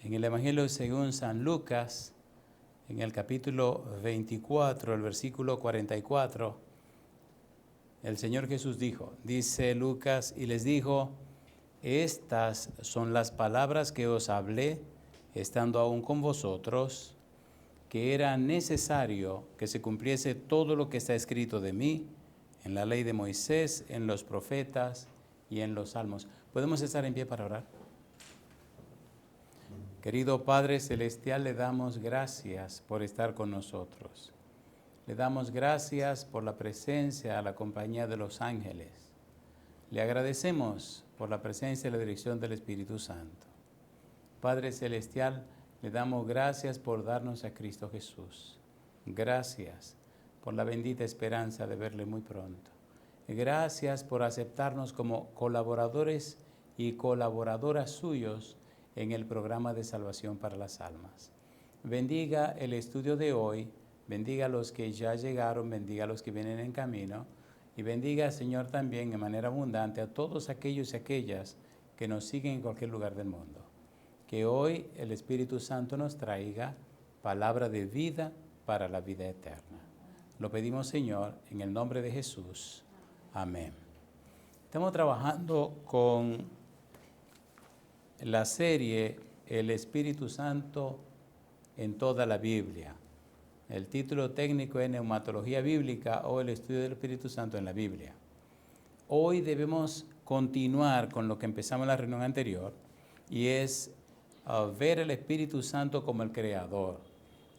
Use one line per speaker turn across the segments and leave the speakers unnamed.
En el Evangelio según San Lucas, en el capítulo 24, el versículo 44, el Señor Jesús dice Lucas, y les dijo: estas son las palabras que os hablé, estando aún con vosotros, que era necesario que se cumpliese todo lo que está escrito de mí, en la ley de Moisés, en los profetas y en los salmos. ¿Podemos estar en pie para orar? Querido Padre Celestial, le damos gracias por estar con nosotros. Le damos gracias por la presencia, la compañía de los ángeles. Le agradecemos por la presencia y la dirección del Espíritu Santo. Padre Celestial, le damos gracias por darnos a Cristo Jesús. Gracias por la bendita esperanza de verle muy pronto. Gracias por aceptarnos como colaboradores y colaboradoras suyos en el programa de salvación para las almas. Bendiga el estudio de hoy, bendiga a los que ya llegaron, bendiga a los que vienen en camino, y bendiga, Señor, también en manera abundante a todos aquellos y aquellas que nos siguen en cualquier lugar del mundo. Que hoy el Espíritu Santo nos traiga palabra de vida para la vida eterna. Lo pedimos, Señor, en el nombre de Jesús. Amén. Estamos trabajando con la serie El Espíritu Santo en toda la Biblia. El título técnico es Neumatología Bíblica o el estudio del Espíritu Santo en la Biblia. Hoy debemos continuar con lo que empezamos en la reunión anterior, y es ver el Espíritu Santo como el Creador.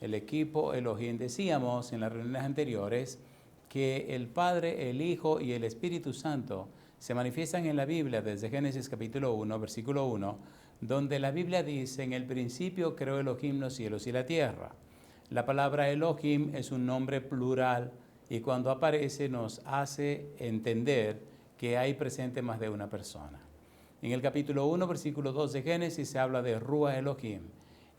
El equipo Elohim. Decíamos en las reuniones anteriores que el Padre, el Hijo y el Espíritu Santo se manifiestan en la Biblia desde Génesis capítulo 1, versículo 1, donde la Biblia dice: en el principio creó Elohim los cielos y la tierra. La palabra Elohim es un nombre plural y cuando aparece nos hace entender que hay presente más de una persona. En el capítulo 1, versículo 2 de Génesis se habla de Ruach Elohim.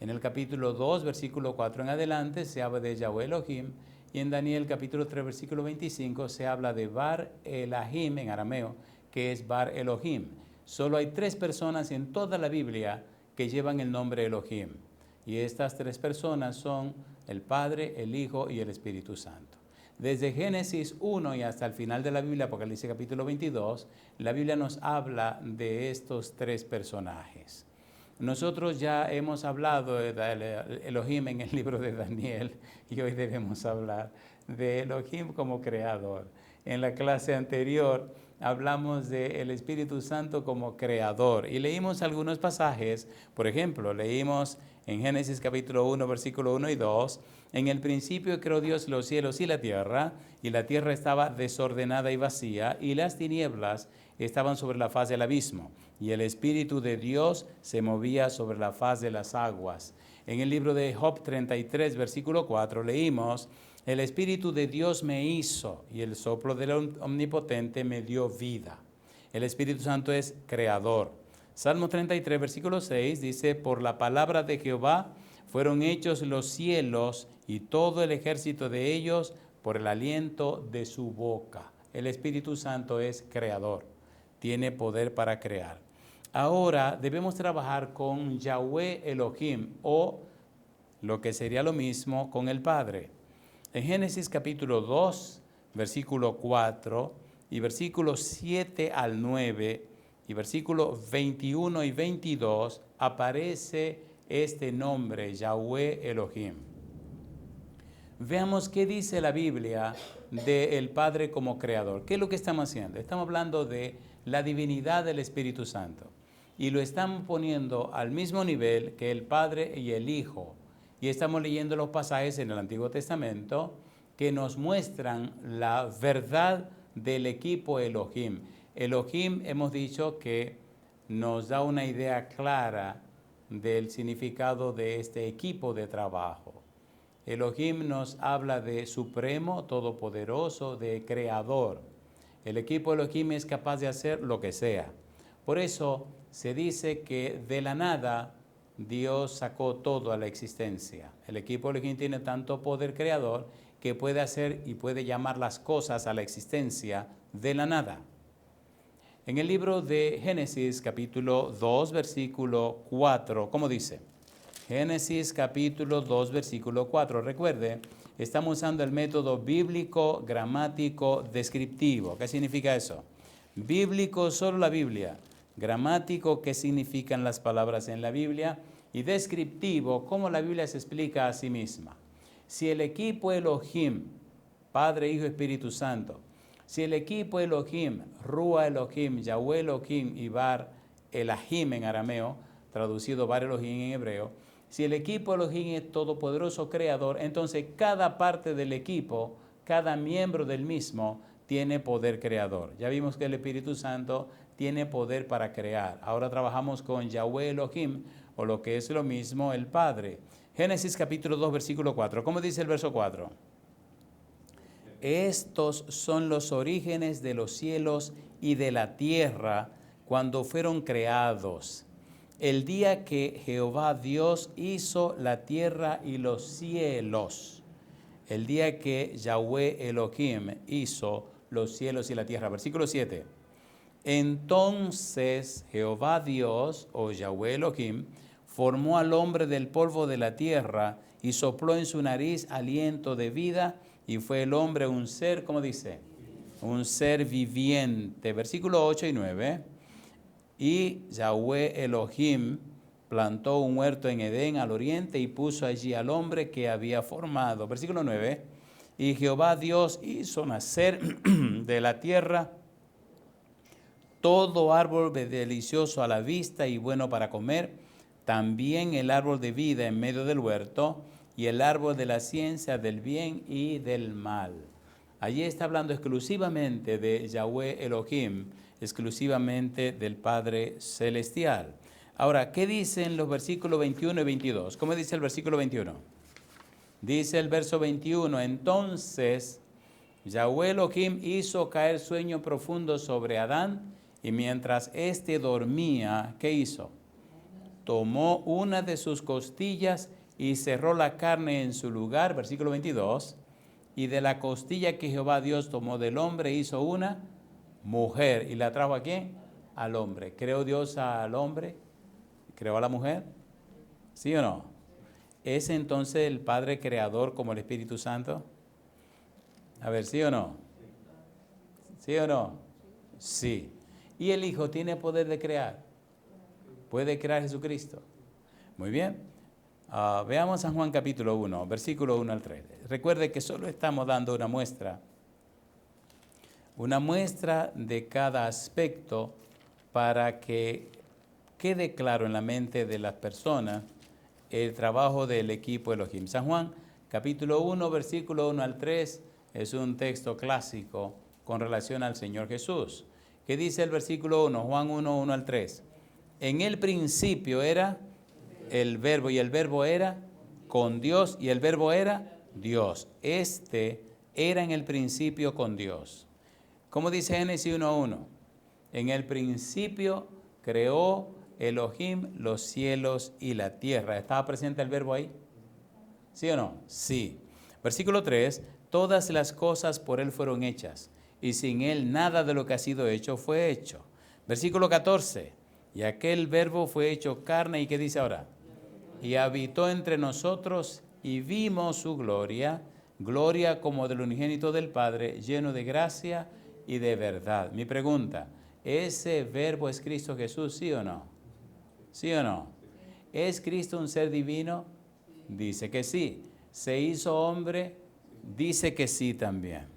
En el capítulo 2, versículo 4 en adelante se habla de Yahweh Elohim. Y en Daniel capítulo 3, versículo 25 se habla de Bar Elahim en arameo, que es Bar Elohim. Solo hay 3 personas en toda la Biblia que llevan el nombre Elohim. Y estas 3 personas son el Padre, el Hijo y el Espíritu Santo. Desde Génesis 1 y hasta el final de la Biblia, Apocalipsis capítulo 22, la Biblia nos habla de estos 3 personajes. Nosotros ya hemos hablado de Elohim en el libro de Daniel y hoy debemos hablar de Elohim como creador. En la clase anterior hablamos del Espíritu Santo como creador y leímos algunos pasajes. Por ejemplo, leímos en Génesis capítulo 1, versículo 1 y 2, en el principio creó Dios los cielos y la tierra estaba desordenada y vacía, y las tinieblas estaban sobre la faz del abismo, y el Espíritu de Dios se movía sobre la faz de las aguas. En el libro de Job 33, versículo 4, leímos: el Espíritu de Dios me hizo, y el soplo del Omnipotente me dio vida. El Espíritu Santo es creador. Salmo 33, versículo 6 dice: por la palabra de Jehová fueron hechos los cielos y todo el ejército de ellos por el aliento de su boca. El Espíritu Santo es creador, tiene poder para crear. Ahora debemos trabajar con Yahweh Elohim, o lo que sería lo mismo con el Padre. En Génesis capítulo 2, versículo 4 y versículos 7 al 9 y versículos 21 y 22 aparece este nombre, Yahweh Elohim. Veamos qué dice la Biblia del Padre como creador. ¿Qué es lo que estamos haciendo? Estamos hablando de la divinidad del Espíritu Santo y lo estamos poniendo al mismo nivel que el Padre y el Hijo. Y estamos leyendo los pasajes en el Antiguo Testamento que nos muestran la verdad del equipo Elohim. Elohim, hemos dicho que nos da una idea clara del significado de este equipo de trabajo. Elohim nos habla de supremo, todopoderoso, de creador. El equipo Elohim es capaz de hacer lo que sea. Por eso se dice que de la nada Dios sacó todo a la existencia. El equipo Elohim tiene tanto poder creador que puede hacer y puede llamar las cosas a la existencia de la nada. En el libro de Génesis, capítulo 2, versículo 4, ¿cómo dice? Génesis capítulo 2, versículo 4. Recuerde, estamos usando el método bíblico, gramático, descriptivo. ¿Qué significa eso? Bíblico, solo la Biblia. Gramático, ¿qué significan las palabras en la Biblia? Y descriptivo, cómo la Biblia se explica a sí misma. Si el equipo Elohim, Padre, Hijo, Espíritu Santo, si el equipo Elohim, Rúa Elohim, Yahweh Elohim y Bar Elahim en arameo, traducido Bar Elohim en hebreo, si el equipo Elohim es todopoderoso creador, entonces cada parte del equipo, cada miembro del mismo, tiene poder creador. Ya vimos que el Espíritu Santo tiene poder para crear. Ahora trabajamos con Yahweh Elohim, o lo que es lo mismo, el Padre. Génesis capítulo 2, versículo 4. ¿Cómo dice el verso 4? Estos son los orígenes de los cielos y de la tierra cuando fueron creados. El día que Jehová Dios hizo la tierra y los cielos. El día que Yahweh Elohim hizo los cielos y la tierra. Versículo 7. Entonces Jehová Dios, o Yahweh Elohim, formó al hombre del polvo de la tierra y sopló en su nariz aliento de vida y fue el hombre un ser, ¿cómo dice? Un ser viviente. Versículo 8 y 9. Y Yahweh Elohim plantó un huerto en Edén al oriente y puso allí al hombre que había formado. Versículo 9. Y Jehová Dios hizo nacer de la tierra todo árbol delicioso a la vista y bueno para comer, también el árbol de vida en medio del huerto y el árbol de la ciencia del bien y del mal. Allí está hablando exclusivamente de Yahweh Elohim, exclusivamente del Padre Celestial. Ahora, ¿qué dicen los versículos 21 y 22? ¿Cómo dice el versículo 21? Dice el verso 21, entonces Yahweh Elohim hizo caer sueño profundo sobre Adán y mientras éste dormía, ¿qué hizo? Tomó una de sus costillas y cerró la carne en su lugar, versículo 22, y de la costilla que Jehová Dios tomó del hombre hizo una mujer y la trajo ¿a quién? Al hombre. ¿Creó Dios al hombre? ¿Creó a la mujer? ¿Sí o no? ¿Es entonces el Padre creador como el Espíritu Santo? A ver, ¿sí o no? ¿Sí o no? Sí. ¿Y el Hijo tiene poder de crear? ¿Puede crear Jesucristo? Muy bien. Veamos San Juan capítulo 1, versículo 1 al 3. Recuerde que solo estamos dando una muestra de cada aspecto para que quede claro en la mente de las personas el trabajo del equipo Elohim. San Juan capítulo 1, versículo 1 al 3 es un texto clásico con relación al Señor Jesús. ¿Qué dice el versículo 1? Juan 1, 1 al 3. En el principio era el verbo y el verbo era con Dios y el verbo era Dios. Este era en el principio con Dios. ¿Cómo dice Génesis 1:1? En el principio creó Elohim los cielos y la tierra. ¿Estaba presente el verbo ahí? ¿Sí o no? Sí. Versículo 3, todas las cosas por él fueron hechas y sin él nada de lo que ha sido hecho fue hecho. Versículo 14, y aquel verbo fue hecho carne y ¿qué dice ahora? Y habitó entre nosotros y vimos su gloria, gloria como del unigénito del Padre, lleno de gracia y de verdad. Mi pregunta, ¿ese verbo es Cristo Jesús, sí o no? ¿Sí o no? ¿Es Cristo un ser divino? Dice que sí. ¿Se hizo hombre? Dice que sí también.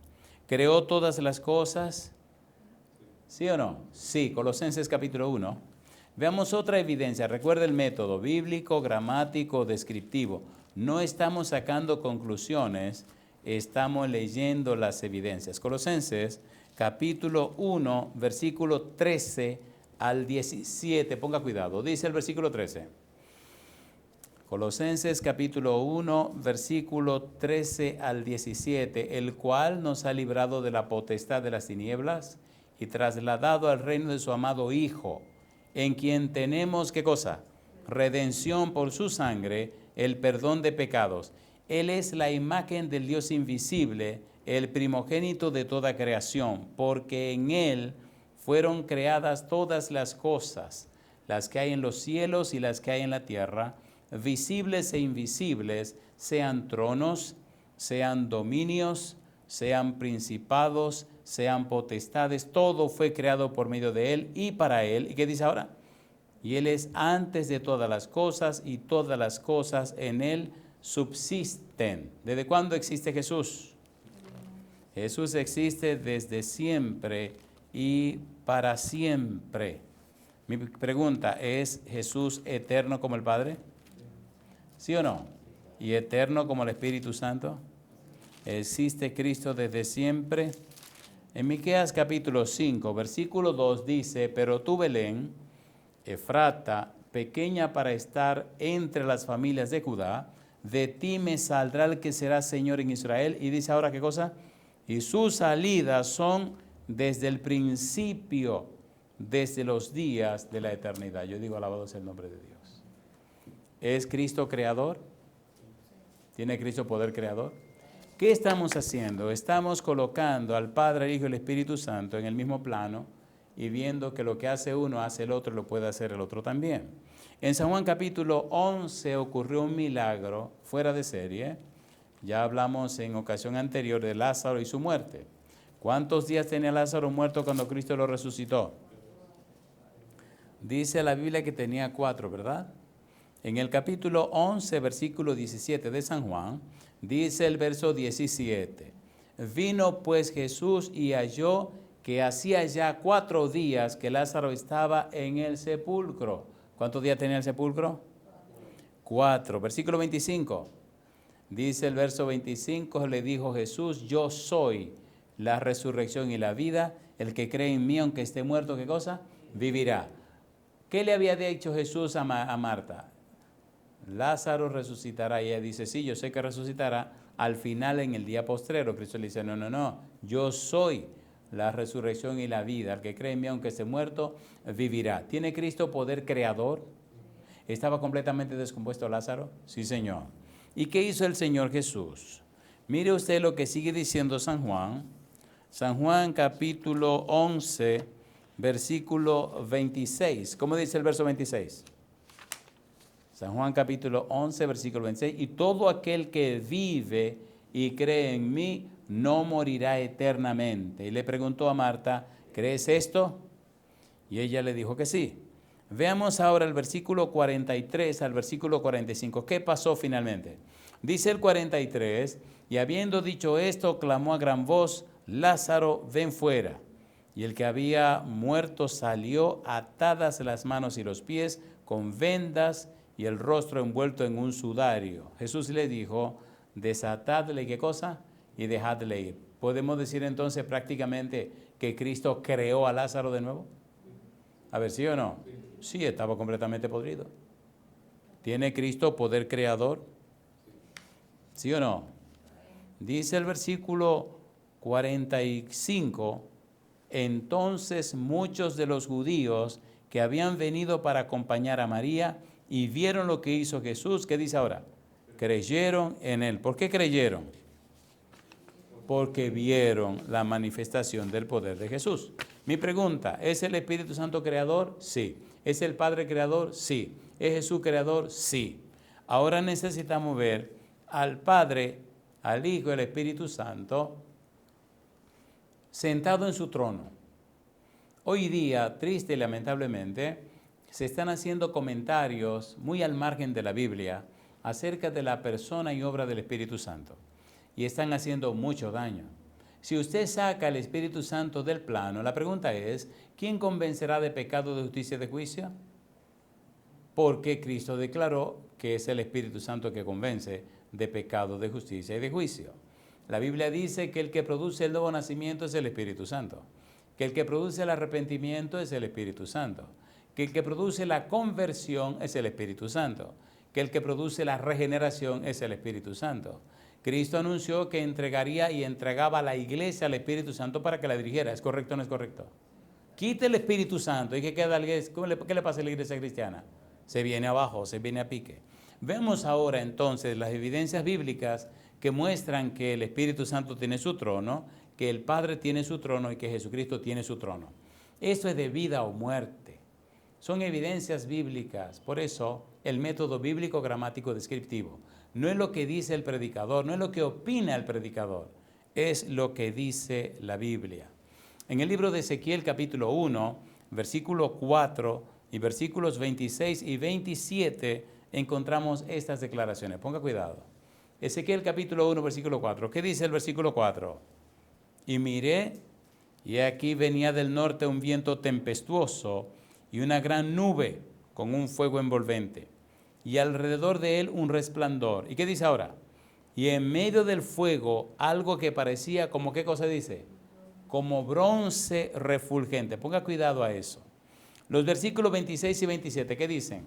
¿Creó todas las cosas? ¿Sí o no? Sí, Colosenses capítulo 1. Veamos otra evidencia. Recuerda el método bíblico, gramático, descriptivo. No estamos sacando conclusiones, estamos leyendo las evidencias. Colosenses capítulo 1, versículo 13 al 17. Ponga cuidado. Dice el versículo 13. Colosenses capítulo 1, versículo 13 al 17, el cual nos ha librado de la potestad de las tinieblas y trasladado al reino de su amado Hijo, en quien tenemos, ¿qué cosa? Redención por su sangre, el perdón de pecados. Él es la imagen del Dios invisible, el primogénito de toda creación, porque en Él fueron creadas todas las cosas, las que hay en los cielos y las que hay en la tierra, visibles e invisibles, sean tronos, sean dominios, sean principados, sean potestades, todo fue creado por medio de Él y para Él. ¿Y qué dice ahora? Y Él es antes de todas las cosas y todas las cosas en Él subsisten. ¿Desde cuándo existe Jesús? Jesús existe desde siempre y para siempre. Mi pregunta, ¿es Jesús eterno como el Padre? ¿Sí o no? ¿Y eterno como el Espíritu Santo? ¿Existe Cristo desde siempre? En Miqueas capítulo 5, versículo 2 dice, pero tú, Belén, Efrata, pequeña para estar entre las familias de Judá, de ti me saldrá el que será Señor en Israel. Y dice ahora, ¿qué cosa? Y sus salidas son desde el principio, desde los días de la eternidad. Yo digo, alabado sea el nombre de Dios. ¿Es Cristo creador? ¿Tiene Cristo poder creador? ¿Qué estamos haciendo? Estamos colocando al Padre, el Hijo y el Espíritu Santo en el mismo plano y viendo que lo que hace uno hace el otro, lo puede hacer el otro también. En San Juan capítulo 11 ocurrió un milagro fuera de serie. Ya hablamos en ocasión anterior de Lázaro y su muerte. ¿Cuántos días tenía Lázaro muerto cuando Cristo lo resucitó? Dice la Biblia que tenía 4, ¿verdad? En el capítulo 11, versículo 17 de San Juan, dice el verso 17, vino pues Jesús y halló que hacía ya 4 días que Lázaro estaba en el sepulcro. ¿Cuántos días tenía el sepulcro? 4. Versículo 25, dice el verso 25, le dijo Jesús, yo soy la resurrección y la vida, el que cree en mí, aunque esté muerto, ¿qué cosa? Vivirá. ¿Qué le había dicho Jesús a Marta? Lázaro resucitará. Y ella dice, sí, yo sé que resucitará al final en el día postrero. Cristo le dice, no, yo soy la resurrección y la vida. El que cree en mí, aunque esté muerto, vivirá. ¿Tiene Cristo poder creador? ¿Estaba completamente descompuesto Lázaro? Sí, Señor. ¿Y qué hizo el Señor Jesús? Mire usted lo que sigue diciendo San Juan. San Juan capítulo 11, versículo 26. ¿Cómo dice el verso 26? San Juan capítulo 11, versículo 26. Y todo aquel que vive y cree en mí no morirá eternamente. Y le preguntó a Marta, ¿crees esto? Y ella le dijo que sí. Veamos ahora el versículo 43 al versículo 45. ¿Qué pasó finalmente? Dice el 43, y habiendo dicho esto, clamó a gran voz, Lázaro, ven fuera. Y el que había muerto salió, atadas las manos y los pies, con vendas y el rostro envuelto en un sudario. Jesús le dijo, desatadle, ¿qué cosa? Y dejadle ir. ¿Podemos decir entonces prácticamente que Cristo creó a Lázaro de nuevo? A ver, ¿sí o no? Sí, estaba completamente podrido. ¿Tiene Cristo poder creador? ¿Sí o no? Dice el versículo 45, entonces muchos de los judíos que habían venido para acompañar a María y vieron lo que hizo Jesús, ¿qué dice ahora? Creyeron en él. ¿Por qué creyeron? Porque vieron la manifestación del poder de Jesús. Mi pregunta, ¿es el Espíritu Santo creador? Sí. ¿Es el Padre creador? Sí. ¿Es Jesús creador? Sí. Ahora necesitamos ver al Padre, al Hijo y al Espíritu Santo sentado en su trono. Hoy día, triste y lamentablemente, se están haciendo comentarios muy al margen de la Biblia acerca de la persona y obra del Espíritu Santo. Y están haciendo mucho daño. Si usted saca el Espíritu Santo del plano, la pregunta es, ¿quién convencerá de pecado, de justicia y de juicio? Porque Cristo declaró que es el Espíritu Santo que convence de pecado, de justicia y de juicio. La Biblia dice que el que produce el nuevo nacimiento es el Espíritu Santo, que el que produce el arrepentimiento es el Espíritu Santo, que el que produce la conversión es el Espíritu Santo, que el que produce la regeneración es el Espíritu Santo. Cristo anunció que entregaría y entregaba a la iglesia al Espíritu Santo para que la dirigiera. ¿Es correcto o no es correcto? Quite el Espíritu Santo y que queda ¿qué le pasa a la iglesia cristiana? Se viene abajo, se viene a pique. Vemos ahora entonces las evidencias bíblicas que muestran que el Espíritu Santo tiene su trono, que el Padre tiene su trono y que Jesucristo tiene su trono. Esto es de vida o muerte. Son evidencias bíblicas. Por eso el método bíblico gramático descriptivo. No es lo que dice el predicador, no es lo que opina el predicador, es lo que dice la Biblia. En el libro de Ezequiel capítulo 1, versículo 4 y versículos 26 y 27 encontramos estas declaraciones. Ponga cuidado. Ezequiel capítulo 1, versículo 4. ¿Qué dice el versículo 4? Y miré, y aquí venía del norte un viento tempestuoso y una gran nube con un fuego envolvente, y alrededor de él un resplandor. ¿Y qué dice ahora? Y en medio del fuego algo que parecía como, ¿qué cosa dice? Como bronce refulgente. Ponga cuidado a eso. Los versículos 26 y 27, ¿qué dicen?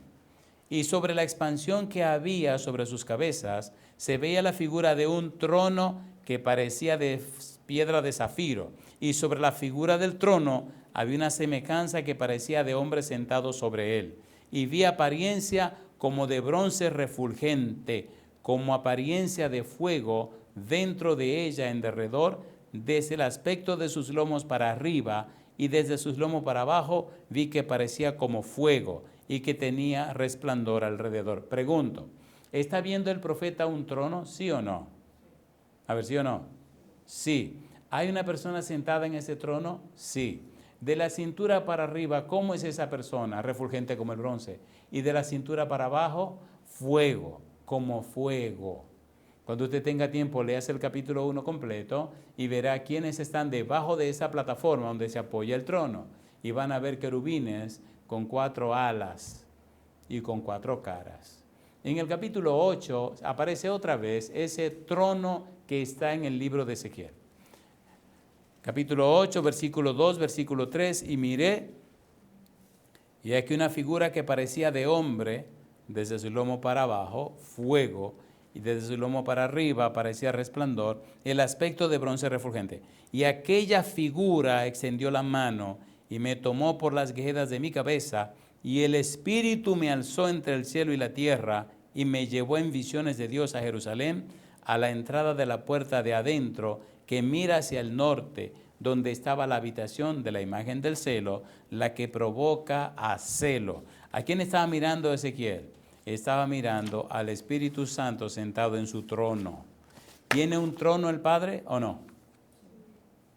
Y sobre la expansión que había sobre sus cabezas se veía la figura de un trono que parecía de piedra de zafiro, y sobre la figura del trono había una semejanza que parecía de hombre sentado sobre él, y vi apariencia como de bronce refulgente, como apariencia de fuego dentro de ella en derredor, desde el aspecto de sus lomos para arriba y desde sus lomos para abajo vi que parecía como fuego y que tenía resplandor alrededor. Pregunto, ¿está viendo el profeta un trono? ¿Sí o no? A ver, ¿sí o no? Sí. ¿Hay una persona sentada en ese trono? Sí. De la cintura para arriba, ¿cómo es esa persona? Refulgente como el bronce. Y de la cintura para abajo, fuego, como fuego. Cuando usted tenga tiempo, léase el capítulo 1 completo y verá quiénes están debajo de esa plataforma donde se apoya el trono. Y van a ver querubines con 4 alas y con 4 caras. En el capítulo 8 aparece otra vez ese trono que está en el libro de Ezequiel. Capítulo 8, versículo 2, versículo 3, y miré, y aquí una figura que parecía de hombre, desde su lomo para abajo, fuego, y desde su lomo para arriba parecía resplandor, el aspecto de bronce refulgente. Y aquella figura extendió la mano y me tomó por las guejedas de mi cabeza, y el Espíritu me alzó entre el cielo y la tierra, y me llevó en visiones de Dios a Jerusalén, a la entrada de la puerta de adentro, que mira hacia el norte, donde estaba la habitación de la imagen del celo, la que provoca a celo. ¿A quién estaba mirando Ezequiel? Estaba mirando al Espíritu Santo sentado en su trono. ¿Tiene un trono el Padre o no?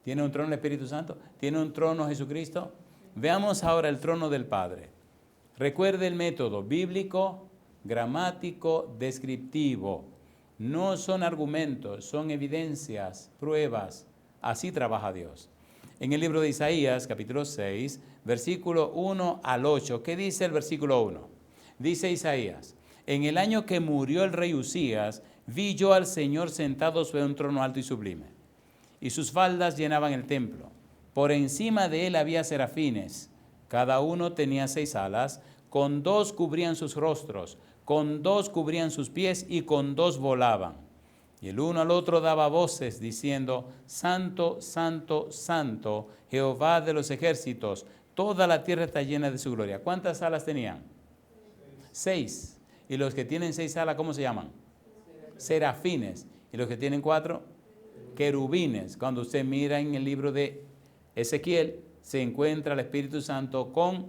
¿Tiene un trono el Espíritu Santo? ¿Tiene un trono Jesucristo? Veamos ahora el trono del Padre. Recuerde el método bíblico, gramático, descriptivo. No son argumentos, son evidencias, pruebas. Así trabaja Dios. En el libro de Isaías, capítulo 6, versículo 1 al 8, ¿qué dice el versículo 1? Dice Isaías, en el año que murió el rey Usías, vi yo al Señor sentado sobre un trono alto y sublime, y sus faldas llenaban el templo. Por encima de él había serafines, cada uno tenía 6 alas, con 2 cubrían sus rostros, con 2 cubrían sus pies y con 2 volaban. Y el uno al otro daba voces diciendo, Santo, Santo, Santo, Jehová de los ejércitos, toda la tierra está llena de su gloria. ¿Cuántas alas tenían? 6. Y los que tienen 6 alas, ¿cómo se llaman? Serafines. Y los que tienen 4, querubines. Cuando usted mira en el libro de Ezequiel, se encuentra el Espíritu Santo con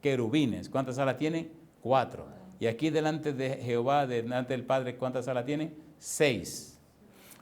querubines. ¿Cuántas alas tienen? 4. Y aquí delante de Jehová, delante del Padre, ¿cuántas alas tienen? 6.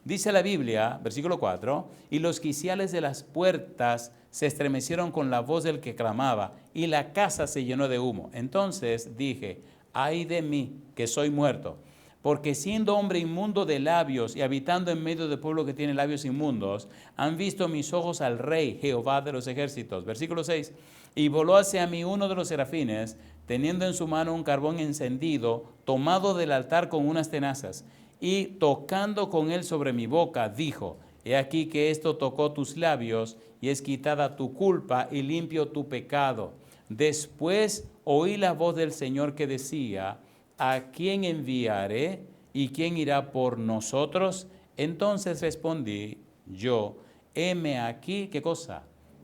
Dice la Biblia, versículo 4, y los quiciales de las puertas se estremecieron con la voz del que clamaba, y la casa se llenó de humo. Entonces dije, ay de mí, que soy muerto, porque siendo hombre inmundo de labios y habitando en medio del pueblo que tiene labios inmundos, han visto mis ojos al Rey, Jehová de los ejércitos. Versículo 6, y voló hacia mí uno de los serafines, teniendo en su mano un carbón encendido, tomado del altar con unas tenazas, y tocando con él sobre mi boca, dijo, he aquí que esto tocó tus labios, y es quitada tu culpa y limpio tu pecado. Después oí la voz del Señor que decía, ¿a quién enviaré y quién irá por nosotros? Entonces respondí yo, heme aquí, ¿qué cosa?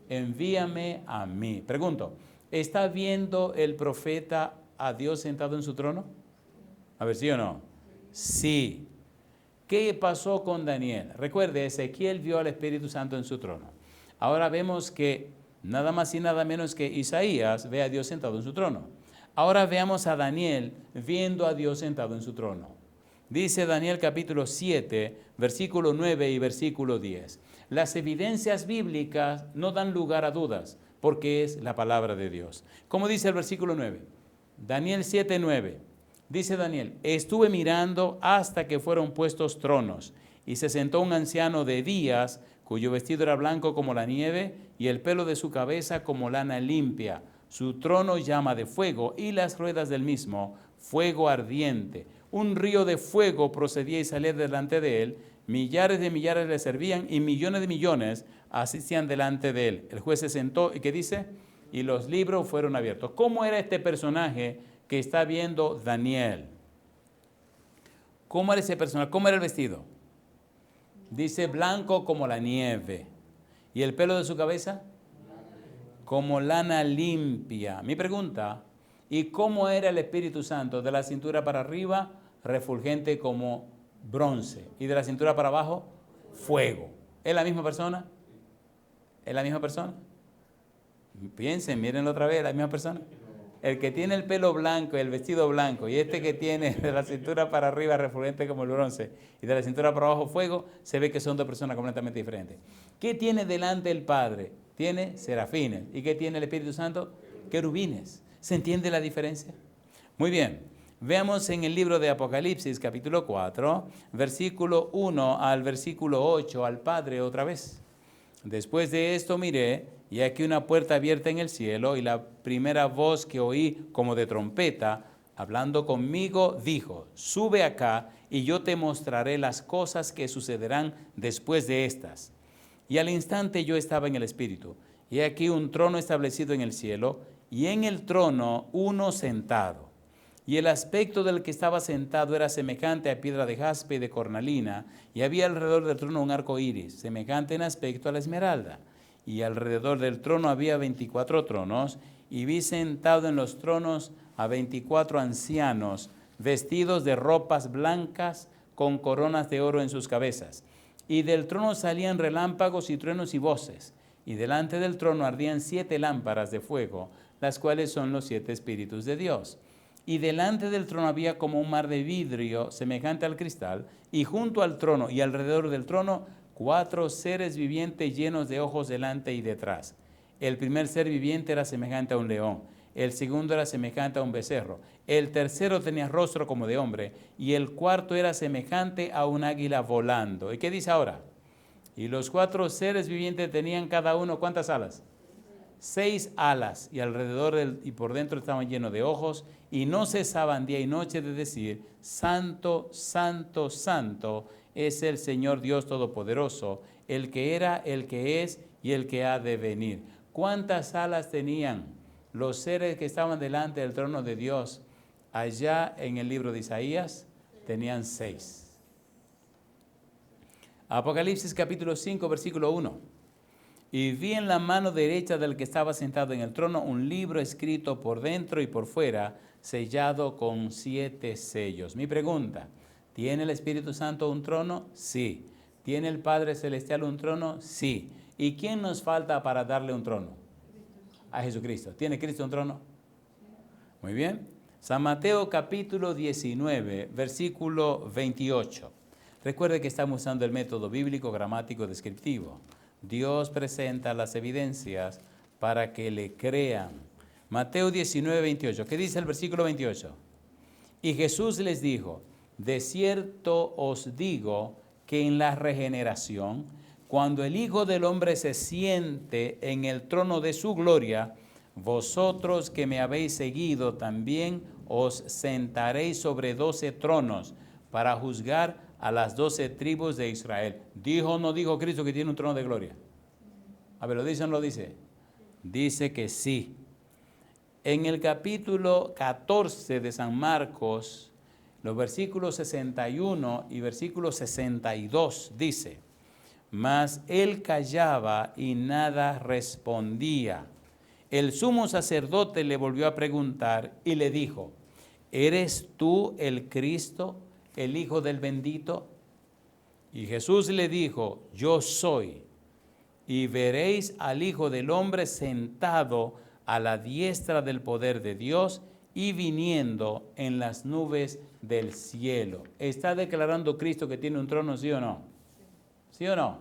Envíame a mí. Pregunto, ¿está viendo el profeta a Dios sentado en su trono? A ver, ¿sí o no? Sí. ¿Qué pasó con Daniel? Recuerde, Ezequiel vio al Espíritu Santo en su trono. Ahora vemos que nada más y nada menos que Isaías ve a Dios sentado en su trono. Ahora veamos a Daniel viendo a Dios sentado en su trono. Dice Daniel capítulo 7, versículo 9 y versículo 10. Las evidencias bíblicas no dan lugar a dudas, porque es la palabra de Dios. Como dice el versículo 9, Daniel 7, 9. Dice Daniel, estuve mirando hasta que fueron puestos tronos, y se sentó un anciano de días, cuyo vestido era blanco como la nieve, y el pelo de su cabeza como lana limpia. Su trono llama de fuego, y las ruedas del mismo, fuego ardiente. Un río de fuego procedía y salía delante de él, millares de millares le servían, y millones de millones asistían delante de él. El juez se sentó, ¿y qué dice? Y los libros fueron abiertos. ¿Cómo era este personaje que está viendo Daniel? ¿Cómo era ese personaje? ¿Cómo era el vestido? Dice blanco como la nieve. ¿Y el pelo de su cabeza? Como lana limpia. Mi pregunta, ¿y cómo era el Espíritu Santo? De la cintura para arriba, refulgente como bronce. ¿Y de la cintura para abajo? Fuego. ¿Es la misma persona? ¿Es la misma persona? Piensen, mírenlo otra vez, la misma persona. El que tiene el pelo blanco y el vestido blanco, y este que tiene de la cintura para arriba refulgente como el bronce y de la cintura para abajo fuego, se ve que son dos personas completamente diferentes. ¿Qué tiene delante el Padre? Tiene serafines. ¿Y qué tiene el Espíritu Santo? Querubines. ¿Se entiende la diferencia? Muy bien. Veamos en el libro de Apocalipsis, capítulo 4, versículo 1 al versículo 8, al Padre otra vez. Después de esto miré, y aquí una puerta abierta en el cielo, y la primera voz que oí como de trompeta, hablando conmigo, dijo, sube acá, y yo te mostraré las cosas que sucederán después de estas. Y al instante yo estaba en el Espíritu, y aquí un trono establecido en el cielo, y en el trono uno sentado. Y el aspecto del que estaba sentado era semejante a piedra de jaspe y de cornalina, y había alrededor del trono un arco iris, semejante en aspecto a la esmeralda. Y alrededor del trono había 24 tronos, y vi sentado en los tronos a 24 ancianos, vestidos de ropas blancas, con coronas de oro en sus cabezas. Y del trono salían relámpagos y truenos y voces, y delante del trono ardían 7 lámparas de fuego, las cuales son los 7 espíritus de Dios. Y delante del trono había como un mar de vidrio semejante al cristal, y junto al trono y alrededor del trono 4 seres vivientes llenos de ojos delante y detrás. El primer ser viviente era semejante a un león, el segundo era semejante a un becerro, el tercero tenía rostro como de hombre, y el cuarto era semejante a un águila volando. ¿Y qué dice ahora? Y los 4 seres vivientes tenían cada uno, ¿cuántas alas? 6 alas, y alrededor y por dentro estaban llenos de ojos, y no cesaban día y noche de decir, Santo, Santo, Santo es el Señor Dios Todopoderoso, el que era, el que es y el que ha de venir. ¿Cuántas alas tenían los seres que estaban delante del trono de Dios? Allá en el libro de Isaías tenían 6. Apocalipsis capítulo 5, versículo 1. Y vi en la mano derecha del que estaba sentado en el trono un libro escrito por dentro y por fuera, sellado con 7 sellos. Mi pregunta, ¿tiene el Espíritu Santo un trono? Sí. ¿Tiene el Padre Celestial un trono? Sí. ¿Y quién nos falta para darle un trono? A Jesucristo. ¿Tiene Cristo un trono? Muy bien. San Mateo capítulo 19, versículo 28. Recuerde que estamos usando el método bíblico gramático descriptivo. Dios presenta las evidencias para que le crean. Mateo 19, 28. ¿Qué dice el versículo 28? Y Jesús les dijo, de cierto os digo que en la regeneración, cuando el Hijo del Hombre se siente en el trono de su gloria, vosotros que me habéis seguido también os sentaréis sobre 12 tronos para juzgar a las 12 tribus de Israel. ¿Dijo o no dijo Cristo que tiene un trono de gloria? A ver, ¿lo dice o no lo dice? Dice que sí. En el capítulo 14 de San Marcos, los versículos 61 y versículo 62 dice, mas él callaba y nada respondía. El sumo sacerdote le volvió a preguntar y le dijo, ¿eres tú el Cristo, el Hijo del bendito? Y Jesús le dijo, yo soy. Y veréis al Hijo del Hombre sentado a la diestra del poder de Dios y viniendo en las nubes del cielo. ¿Está declarando Cristo que tiene un trono, sí o no? ¿Sí o no?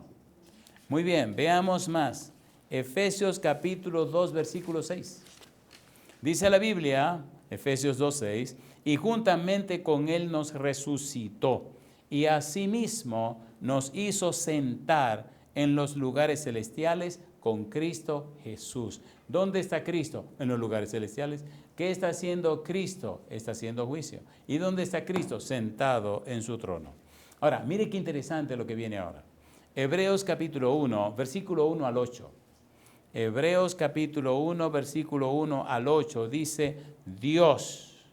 Muy bien, veamos más. Efesios capítulo 2, versículo 6. Dice la Biblia, Efesios 2, 6, y juntamente con Él nos resucitó, y asimismo nos hizo sentar en los lugares celestiales con Cristo Jesús. ¿Dónde está Cristo? En los lugares celestiales. ¿Qué está haciendo Cristo? Está haciendo juicio. ¿Y dónde está Cristo? Sentado en su trono. Ahora, mire qué interesante lo que viene ahora. Hebreos capítulo 1, versículo 1 al 8. Hebreos capítulo 1, versículo 1 al 8 dice, Dios,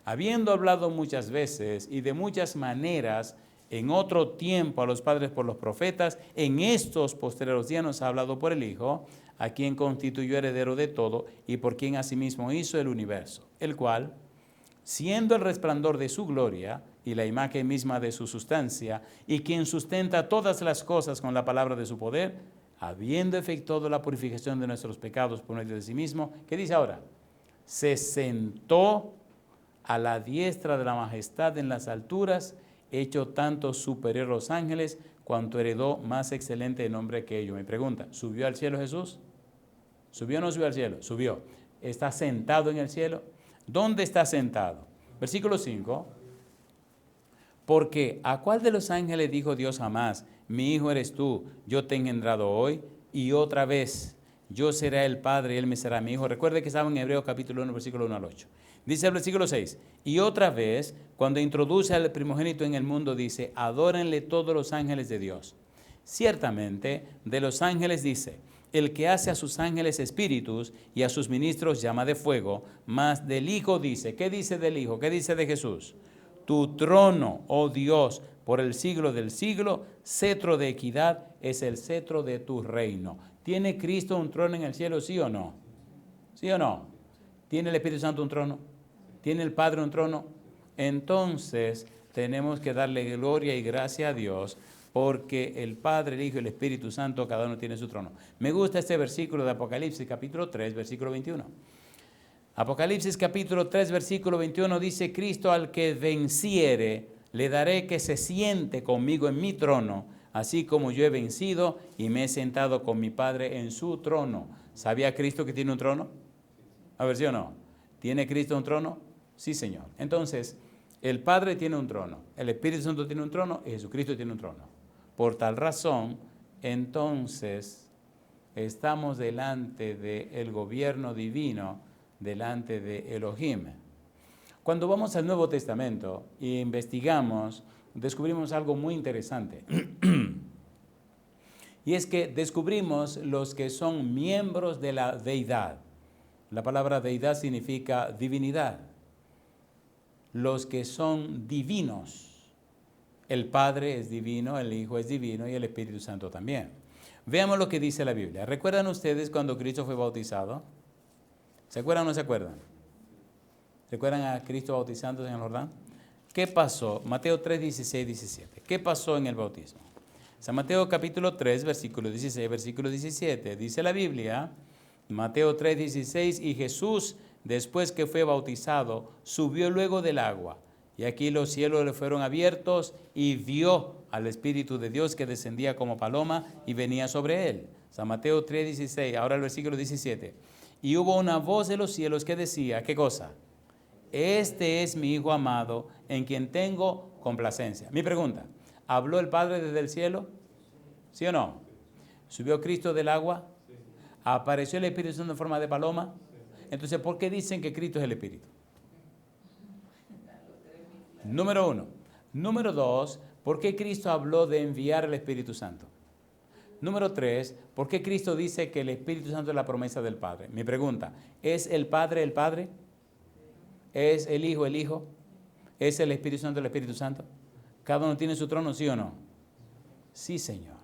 habiendo hablado muchas veces y de muchas maneras en otro tiempo a los padres por los profetas, en estos postreros días nos ha hablado por el Hijo, a quien constituyó heredero de todo y por quien asimismo hizo el universo, el cual, siendo el resplandor de su gloria y la imagen misma de su sustancia, y quien sustenta todas las cosas con la palabra de su poder, habiendo efectuado la purificación de nuestros pecados por medio de sí mismo, ¿qué dice ahora? Se sentó a la diestra de la majestad en las alturas, hecho tanto superior a los ángeles, cuanto heredó más excelente nombre que ellos. Me pregunta, ¿subió al cielo Jesús? ¿Subió o no subió al cielo? Subió. ¿Está sentado en el cielo? ¿Dónde está sentado? Versículo 5. Porque ¿a cuál de los ángeles dijo Dios jamás, mi hijo eres tú, yo te he engendrado hoy? Y otra vez, yo seré el Padre y él me será mi hijo. Recuerde que estaba en Hebreos capítulo 1, versículo 1 al 8. Dice el versículo 6, y otra vez, cuando introduce al primogénito en el mundo, dice, adórenle todos los ángeles de Dios. Ciertamente, de los ángeles dice, el que hace a sus ángeles espíritus y a sus ministros llama de fuego, mas del Hijo dice, ¿qué dice del Hijo? ¿Qué dice de Jesús? Tu trono, oh Dios, por el siglo del siglo, cetro de equidad es el cetro de tu reino. ¿Tiene Cristo un trono en el cielo, sí o no? ¿Sí o no? ¿Tiene el Espíritu Santo un trono? ¿Tiene el Padre un trono? Entonces tenemos que darle gloria y gracia a Dios porque el Padre, el Hijo y el Espíritu Santo, cada uno tiene su trono. Me gusta este versículo de Apocalipsis, capítulo 3, versículo 21. Apocalipsis capítulo 3, versículo 21 dice, Cristo al que venciere, le daré que se siente conmigo en mi trono, así como yo he vencido y me he sentado con mi Padre en su trono. ¿Sabía Cristo que tiene un trono? A ver, ¿sí o no? ¿Tiene Cristo un trono? Sí, Señor. Entonces, el Padre tiene un trono, el Espíritu Santo tiene un trono y Jesucristo tiene un trono. Por tal razón, entonces, estamos delante del gobierno divino, delante de Elohim. Cuando vamos al Nuevo Testamento e investigamos, descubrimos algo muy interesante. Y es que descubrimos los que son miembros de la deidad. La palabra deidad significa divinidad. Los que son divinos. El Padre es divino, el Hijo es divino y el Espíritu Santo también. Veamos lo que dice la Biblia. ¿Recuerdan ustedes cuando Cristo fue bautizado? ¿Se acuerdan o no se acuerdan? ¿Recuerdan a Cristo bautizándose en el Jordán? ¿Qué pasó? Mateo 3, 16, 17. ¿Qué pasó en el bautismo? San Mateo capítulo 3, versículo 16, versículo 17. Dice la Biblia, Mateo 3, 16, y Jesús, después que fue bautizado, subió luego del agua. Y aquí los cielos le fueron abiertos y vio al Espíritu de Dios que descendía como paloma y venía sobre él. San Mateo 3, 16. Ahora el versículo 17. Y hubo una voz de los cielos que decía, ¿qué cosa? Este es mi Hijo amado, en quien tengo complacencia. Mi pregunta, ¿habló el Padre desde el cielo? ¿Sí o no? ¿Subió Cristo del agua? ¿Apareció el Espíritu Santo en forma de paloma? Entonces, ¿por qué dicen que Cristo es el Espíritu? Número 1. Número 2, ¿por qué Cristo habló de enviar el Espíritu Santo? Número 3, ¿por qué Cristo dice que el Espíritu Santo es la promesa del Padre? Mi pregunta, ¿es el Padre el Padre? ¿Es el Hijo el Hijo? ¿Es el Espíritu Santo el Espíritu Santo? ¿Cada uno tiene su trono, sí o no? Sí, Señor.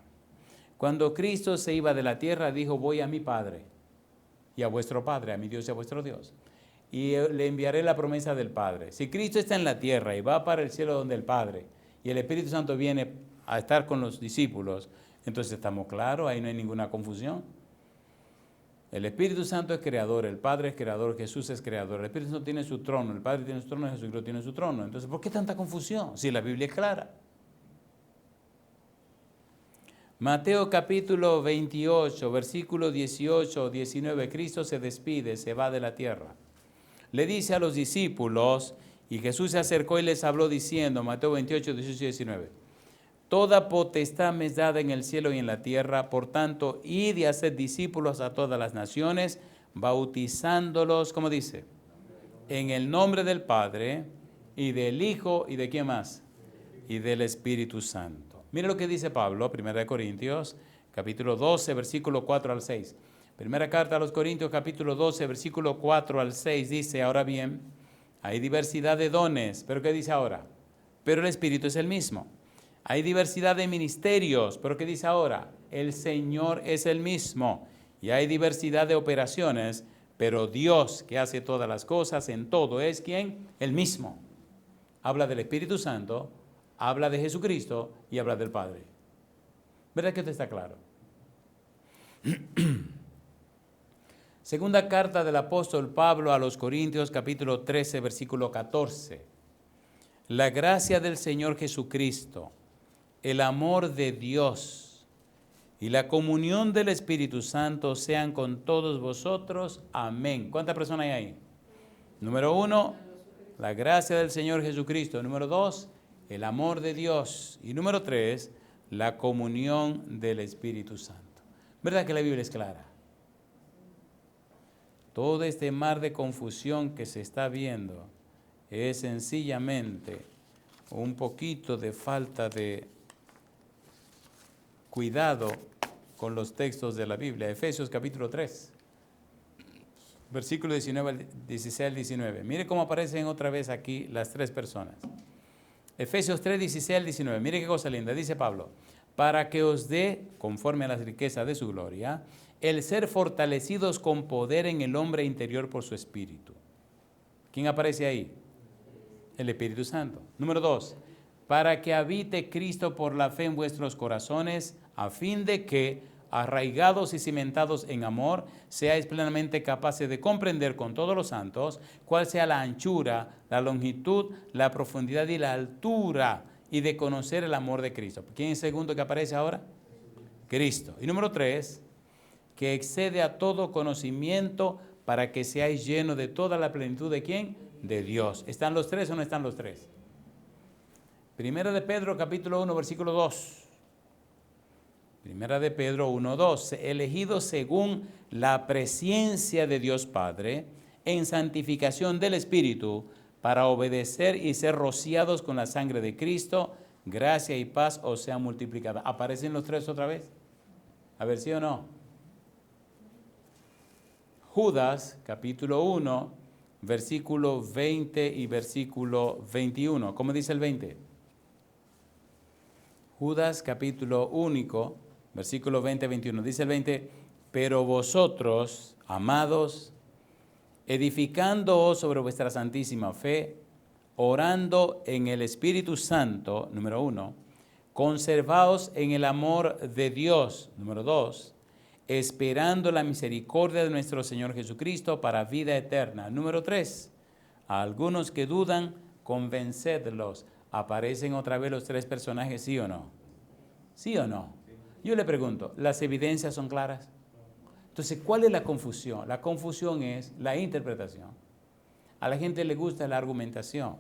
Cuando Cristo se iba de la tierra, dijo, voy a mi Padre y a vuestro Padre, a mi Dios y a vuestro Dios. Y le enviaré la promesa del Padre. Si Cristo está en la tierra y va para el cielo donde el Padre, y el Espíritu Santo viene a estar con los discípulos, entonces estamos claros, ahí no hay ninguna confusión. El Espíritu Santo es creador, el Padre es creador, Jesús es creador, el Espíritu Santo tiene su trono, el Padre tiene su trono y Jesucristo tiene su trono. Entonces, ¿por qué tanta confusión? Si la Biblia es clara. Mateo capítulo 28, versículo 18, 19, Cristo se despide, se va de la tierra. Le dice a los discípulos, y Jesús se acercó y les habló diciendo, Mateo 28, 18 y 19, toda potestad me es dada en el cielo y en la tierra, por tanto, id y haced discípulos a todas las naciones, bautizándolos, ¿cómo dice? En el nombre del Padre, y del Hijo, ¿y de quién más? Y del Espíritu Santo. Mire lo que dice Pablo, 1 Corintios, capítulo 12, versículo 4 al 6. Primera carta a los Corintios, capítulo 12, versículo 4 al 6, dice, ahora bien, hay diversidad de dones, ¿pero qué dice ahora? Pero el Espíritu es el mismo. Hay diversidad de ministerios, pero ¿qué dice ahora? El Señor es el mismo. Y hay diversidad de operaciones, pero Dios que hace todas las cosas en todo es ¿quién? El mismo. Habla del Espíritu Santo, habla de Jesucristo y habla del Padre. ¿Verdad que esto está claro? Segunda carta del apóstol Pablo a los Corintios, capítulo 13, versículo 14. La gracia del Señor Jesucristo, el amor de Dios y la comunión del Espíritu Santo sean con todos vosotros. Amén. ¿Cuántas personas hay ahí? Número 1, la gracia del Señor Jesucristo. Número 2, el amor de Dios. Y número 3, la comunión del Espíritu Santo. ¿Verdad que la Biblia es clara? Todo este mar de confusión que se está viendo es sencillamente un poquito de falta de cuidado con los textos de la Biblia. Efesios capítulo 3, versículo 16 al 19. Mire cómo aparecen otra vez aquí las tres personas. Efesios 3, 16 al 19. Mire qué cosa linda. Dice Pablo, para que os dé, conforme a las riquezas de su gloria, el ser fortalecidos con poder en el hombre interior por su Espíritu. ¿Quién aparece ahí? El Espíritu Santo. Número 2, para que habite Cristo por la fe en vuestros corazones, a fin de que, arraigados y cimentados en amor, seáis plenamente capaces de comprender con todos los santos cuál sea la anchura, la longitud, la profundidad y la altura, y de conocer el amor de Cristo. ¿Quién es el segundo que aparece ahora? Cristo. Y número 3, que excede a todo conocimiento para que seáis llenos de toda la plenitud de ¿quién? De Dios. ¿Están los tres o no están los tres? Primera de Pedro, capítulo 1, versículo 2. Primera de Pedro 1, 2. Elegidos según la presciencia de Dios Padre, en santificación del Espíritu, para obedecer y ser rociados con la sangre de Cristo, gracia y paz os sean multiplicadas. ¿Aparecen los tres otra vez? A ver, ¿sí o no? Judas, capítulo 1, versículo 20 y versículo 21. ¿Cómo dice el 20? Judas, capítulo único, versículo 20 y 21. Dice el 20, pero vosotros, amados, edificándoos sobre vuestra santísima fe, orando en el Espíritu Santo, número 1, conservaos en el amor de Dios, número 2, esperando la misericordia de nuestro Señor Jesucristo para vida eterna. Número 3, a algunos que dudan, convencedlos. ¿Aparecen otra vez los tres personajes, sí o no? ¿Sí o no? Yo le pregunto, ¿las evidencias son claras? Entonces, ¿cuál es la confusión? La confusión es la interpretación. A la gente le gusta la argumentación.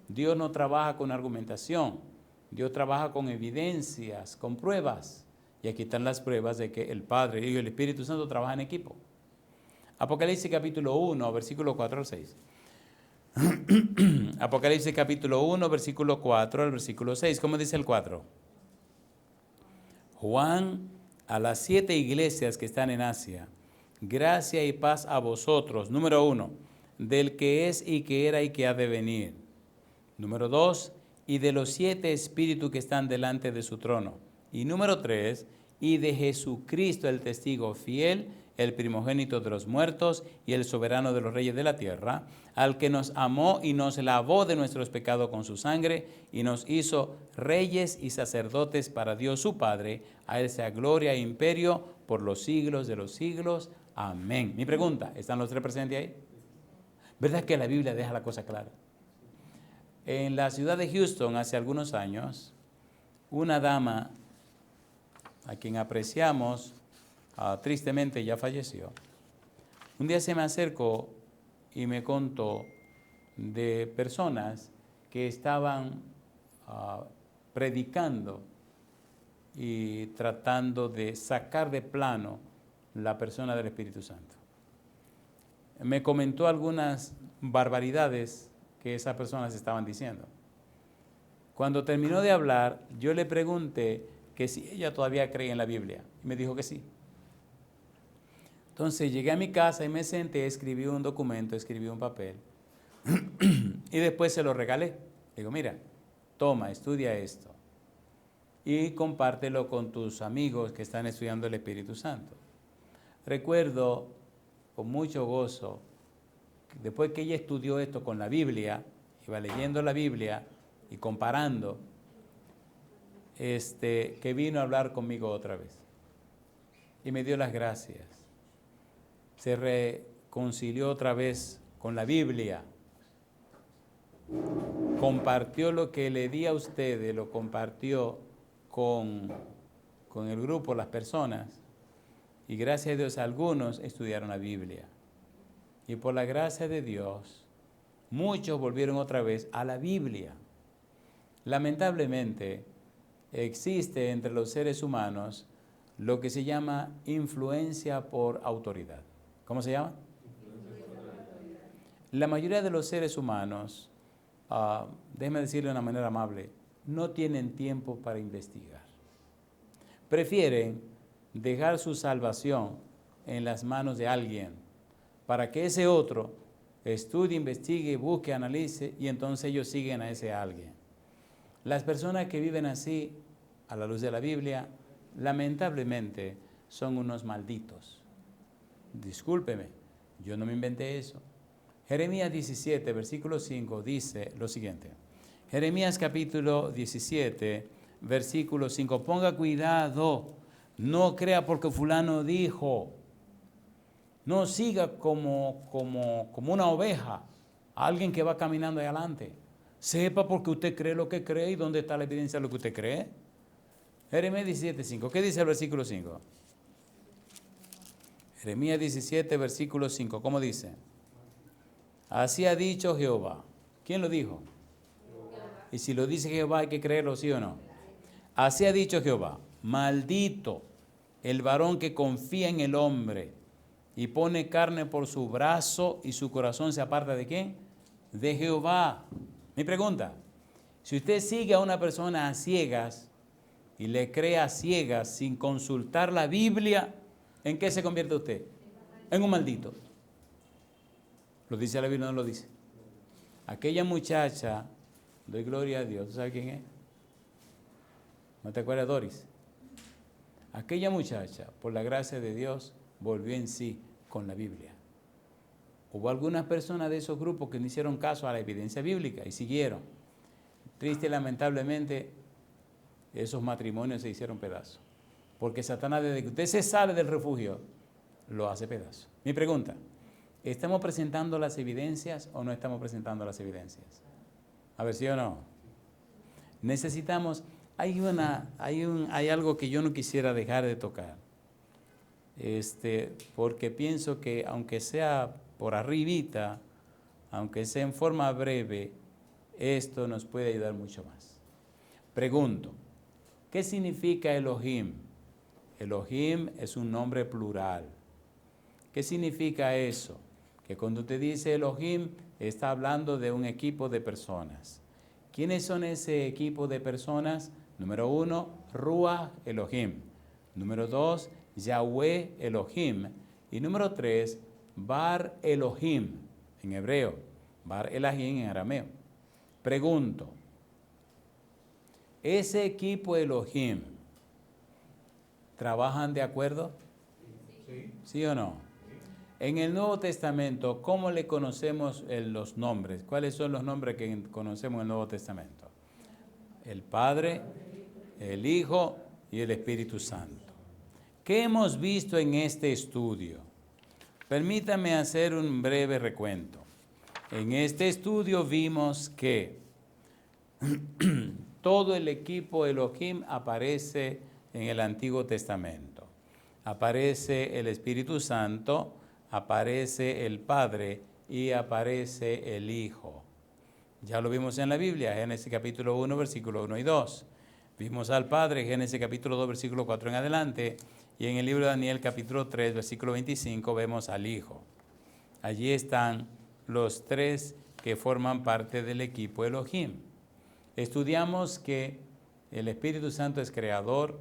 Dios no trabaja con argumentación. Dios trabaja con evidencias, con pruebas. Y aquí están las pruebas de que el Padre y el Espíritu Santo trabajan en equipo. Apocalipsis capítulo 1, versículo 4 al 6. Apocalipsis capítulo 1, versículo 4 al versículo 6. ¿Cómo dice el 4? Juan, a las 7 iglesias que están en Asia, gracia y paz a vosotros. Número 1, del que es y que era y que ha de venir. Número 2, y de los 7 espíritus que están delante de su trono. Y número 3, y de Jesucristo el testigo fiel, el primogénito de los muertos y el soberano de los reyes de la tierra, al que nos amó y nos lavó de nuestros pecados con su sangre y nos hizo reyes y sacerdotes para Dios su Padre. A él sea gloria e imperio por los siglos de los siglos. Amén. Mi pregunta, ¿están los tres presentes ahí? ¿Verdad que la Biblia deja la cosa clara? En la ciudad de Houston, hace algunos años, una dama a quien apreciamos, tristemente ya falleció, un día se me acercó y me contó de personas que estaban predicando y tratando de sacar de plano la persona del Espíritu Santo. Me comentó algunas barbaridades que esas personas estaban diciendo. Cuando terminó de hablar, yo le pregunté que si ella todavía cree en la Biblia. Y me dijo que sí. Entonces llegué a mi casa y me senté, escribí un documento, escribí un papel y después se lo regalé. Le digo, mira, toma, estudia esto y compártelo con tus amigos que están estudiando el Espíritu Santo. Recuerdo con mucho gozo, después que ella estudió esto con la Biblia, iba leyendo la Biblia y comparando, que vino a hablar conmigo otra vez y me dio las gracias. Se reconcilió otra vez con la Biblia, compartió lo que le di a ustedes, lo compartió con el grupo, las personas, y gracias a Dios algunos estudiaron la Biblia. Y por la gracia de Dios, muchos volvieron otra vez a la Biblia. Lamentablemente, existe entre los seres humanos lo que se llama influencia por autoridad. ¿Cómo se llama? La mayoría de los seres humanos, déjeme decirlo de una manera amable, no tienen tiempo para investigar. Prefieren dejar su salvación en las manos de alguien para que ese otro estudie, investigue, busque, analice y entonces ellos siguen a ese alguien. Las personas que viven así, a la luz de la Biblia, lamentablemente son unos malditos. Discúlpeme, yo no me inventé eso. Jeremías 17, versículo 5 dice lo siguiente. Jeremías capítulo 17, versículo 5. Ponga cuidado, no crea porque fulano dijo. No siga como una oveja, alguien que va caminando adelante. Sepa porque usted cree lo que cree y dónde está la evidencia de lo que usted cree. Jeremías 17, 5. ¿Qué dice el versículo 5? Jeremías 17, versículo 5. ¿Cómo dice? Así ha dicho Jehová. ¿Quién lo dijo? Jehová. Y si lo dice Jehová, hay que creerlo, ¿sí o no? Así ha dicho Jehová. Maldito el varón que confía en el hombre y pone carne por su brazo y su corazón se aparta ¿de quién? De Jehová. Mi pregunta, si usted sigue a una persona a ciegas y le cree a ciegas sin consultar la Biblia, ¿en qué se convierte usted? En un maldito. ¿Lo dice la Biblia o no lo dice? Aquella muchacha, doy gloria a Dios, ¿tú sabes quién es? ¿No te acuerdas, Doris? Aquella muchacha, por la gracia de Dios, volvió en sí con la Biblia. Hubo algunas personas de esos grupos que no hicieron caso a la evidencia bíblica y siguieron. Triste y lamentablemente, esos matrimonios se hicieron pedazos. Porque Satanás, desde que usted se sale del refugio, lo hace pedazo. Mi pregunta, ¿estamos presentando las evidencias o no estamos presentando las evidencias? A ver, ¿sí o no? Necesitamos, hay algo que yo no quisiera dejar de tocar. Porque pienso que aunque sea por arribita, aunque sea en forma breve, esto nos puede ayudar mucho más. Pregunto, ¿qué significa Elohim? Elohim es un nombre plural. ¿Qué significa eso? Que cuando usted dice Elohim, está hablando de un equipo de personas. ¿Quiénes son ese equipo de personas? Número 1, Ruach Elohim. Número 2, Yahweh Elohim. Y número 3, Bar Elohim, en hebreo. Bar Elohim en arameo. Pregunto, ¿ese equipo Elohim trabajan de acuerdo? Sí. ¿Sí o no? Sí. En el Nuevo Testamento, ¿cómo le conocemos los nombres? ¿Cuáles son los nombres que conocemos en el Nuevo Testamento? El Padre, el Hijo y el Espíritu Santo. ¿Qué hemos visto en este estudio? Permítame hacer un breve recuento. En este estudio vimos que todo el equipo Elohim aparece en el Antiguo Testamento. Aparece el Espíritu Santo, aparece el Padre y aparece el Hijo. Ya lo vimos en la Biblia, Génesis capítulo 1, versículo 1 y 2. Vimos al Padre, Génesis capítulo 2, versículo 4 en adelante. Y en el libro de Daniel capítulo 3, versículo 25, vemos al Hijo. Allí están los tres que forman parte del equipo Elohim. Estudiamos que el Espíritu Santo es creador,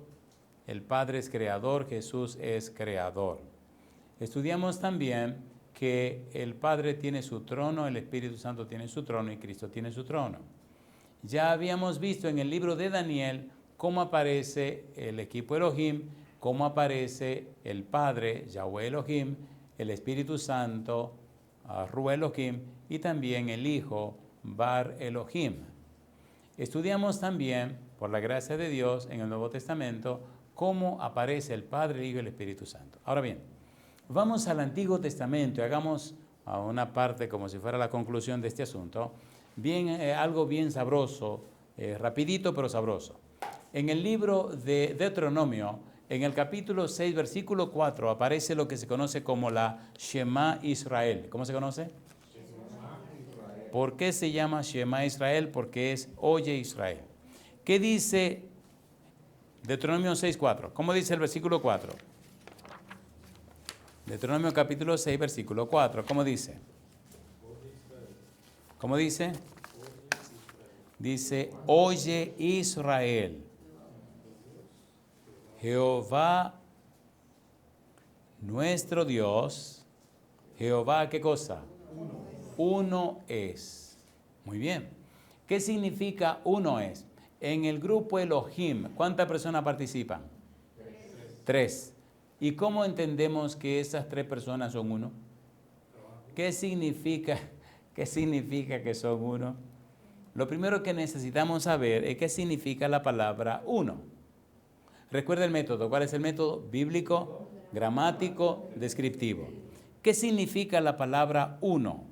el Padre es creador, Jesús es creador. Estudiamos también que el Padre tiene su trono, el Espíritu Santo tiene su trono y Cristo tiene su trono. Ya habíamos visto en el libro de Daniel cómo aparece el equipo Elohim, cómo aparece el Padre, Yahweh Elohim, el Espíritu Santo, Ruah Elohim, y también el Hijo, Bar Elohim. Estudiamos también, por la gracia de Dios, en el Nuevo Testamento, cómo aparece el Padre, el Hijo y el Espíritu Santo. Ahora bien, vamos al Antiguo Testamento y hagamos a una parte como si fuera la conclusión de este asunto, algo bien sabroso, rapidito pero sabroso. En el libro de Deuteronomio, en el capítulo 6, versículo 4, aparece lo que se conoce como la Shema Israel. ¿Cómo se conoce? ¿Por qué se llama Shema Israel? Porque es Oye Israel. ¿Qué dice Deuteronomio 6, 4? ¿Cómo dice el versículo 4? Deuteronomio capítulo 6, versículo 4. ¿Cómo dice? ¿Cómo dice? Dice, oye Israel, Jehová nuestro Dios, Jehová, ¿qué cosa? Uno es. Muy bien. ¿Qué significa uno es? En el grupo Elohim, ¿cuántas personas participan? Tres. ¿Y cómo entendemos que esas tres personas son uno? ¿Qué significa que son uno? Lo primero que necesitamos saber es qué significa la palabra uno. Recuerda el método. ¿Cuál es el método? Bíblico, gramático, descriptivo. ¿Qué significa la palabra uno?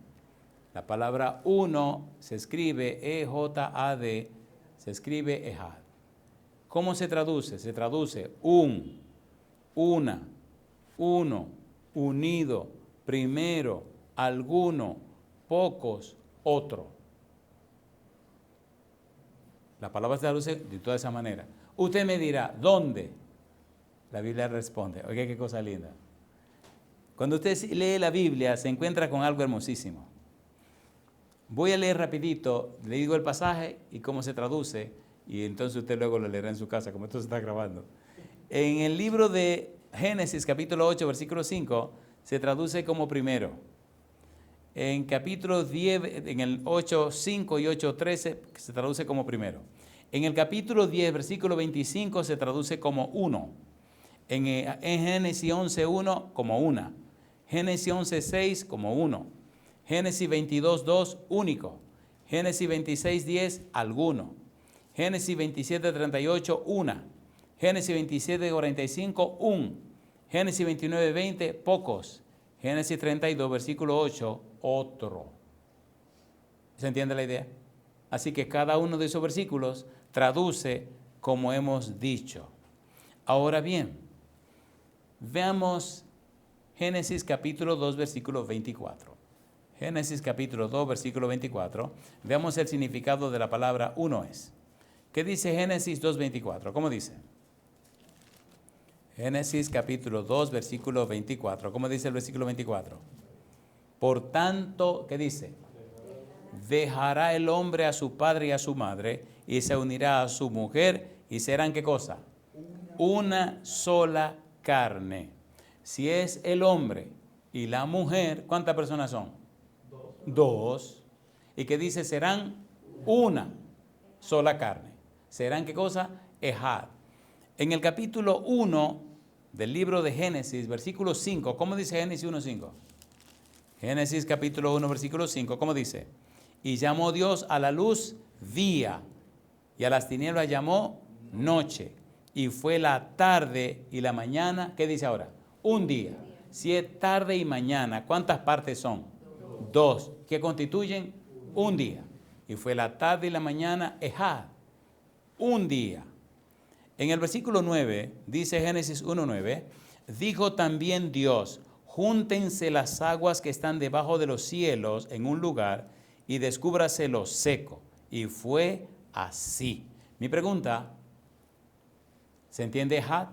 La palabra uno se escribe E-J-A-D, se escribe Ejad. ¿Cómo se traduce? Se traduce un, una, uno, unido, primero, alguno, pocos, otro. La palabra se traduce de toda esa manera. Usted me dirá, ¿dónde? La Biblia responde. Oiga, qué cosa linda. Cuando usted lee la Biblia, se encuentra con algo hermosísimo. Voy a leer rapidito, le digo el pasaje y cómo se traduce, y entonces usted luego lo leerá en su casa, como esto se está grabando. En el libro de Génesis, capítulo 8, versículo 5, se traduce como primero. En capítulo 10, en el 8, 5 y 8, 13, se traduce como primero. En el capítulo 10, versículo 25, se traduce como uno. En Génesis 11, 1, como una. Génesis 11, 6, como uno. Génesis 22, 2, único. Génesis 26, 10, alguno. Génesis 27, 38, una. Génesis 27, 45, un. Génesis 29, 20, pocos. Génesis 32, versículo 8, otro. ¿Se entiende la idea? Así que cada uno de esos versículos traduce como hemos dicho. Ahora bien, veamos Génesis capítulo 2, versículo 24. Génesis capítulo 2, versículo 24. Veamos el significado de la palabra uno es. ¿Qué dice Génesis 2, 24? ¿Cómo dice? Génesis capítulo 2, versículo 24. ¿Cómo dice el versículo 24? Por tanto, ¿qué dice? Dejará el hombre a su padre y a su madre y se unirá a su mujer y serán, ¿qué cosa? Una sola carne. Si es el hombre y la mujer, ¿cuántas personas son? Dos. ¿Y qué dice? Serán una sola carne. ¿Serán qué cosa? Ejad. En el capítulo 1 del libro de Génesis, versículo 5, ¿cómo dice Génesis 1:5? Génesis capítulo 1, versículo 5, ¿cómo dice? Y llamó Dios a la luz día, y a las tinieblas llamó noche. Y fue la tarde y la mañana, ¿qué dice ahora? Un día. Si es tarde y mañana, ¿cuántas partes son? Dos, que constituyen un día. Y fue la tarde y la mañana, ejad, un día. En el versículo 9, dice Génesis 1:9, dijo también Dios, júntense las aguas que están debajo de los cielos en un lugar y descúbrase lo seco. Y fue así. Mi pregunta, ¿se entiende ejad?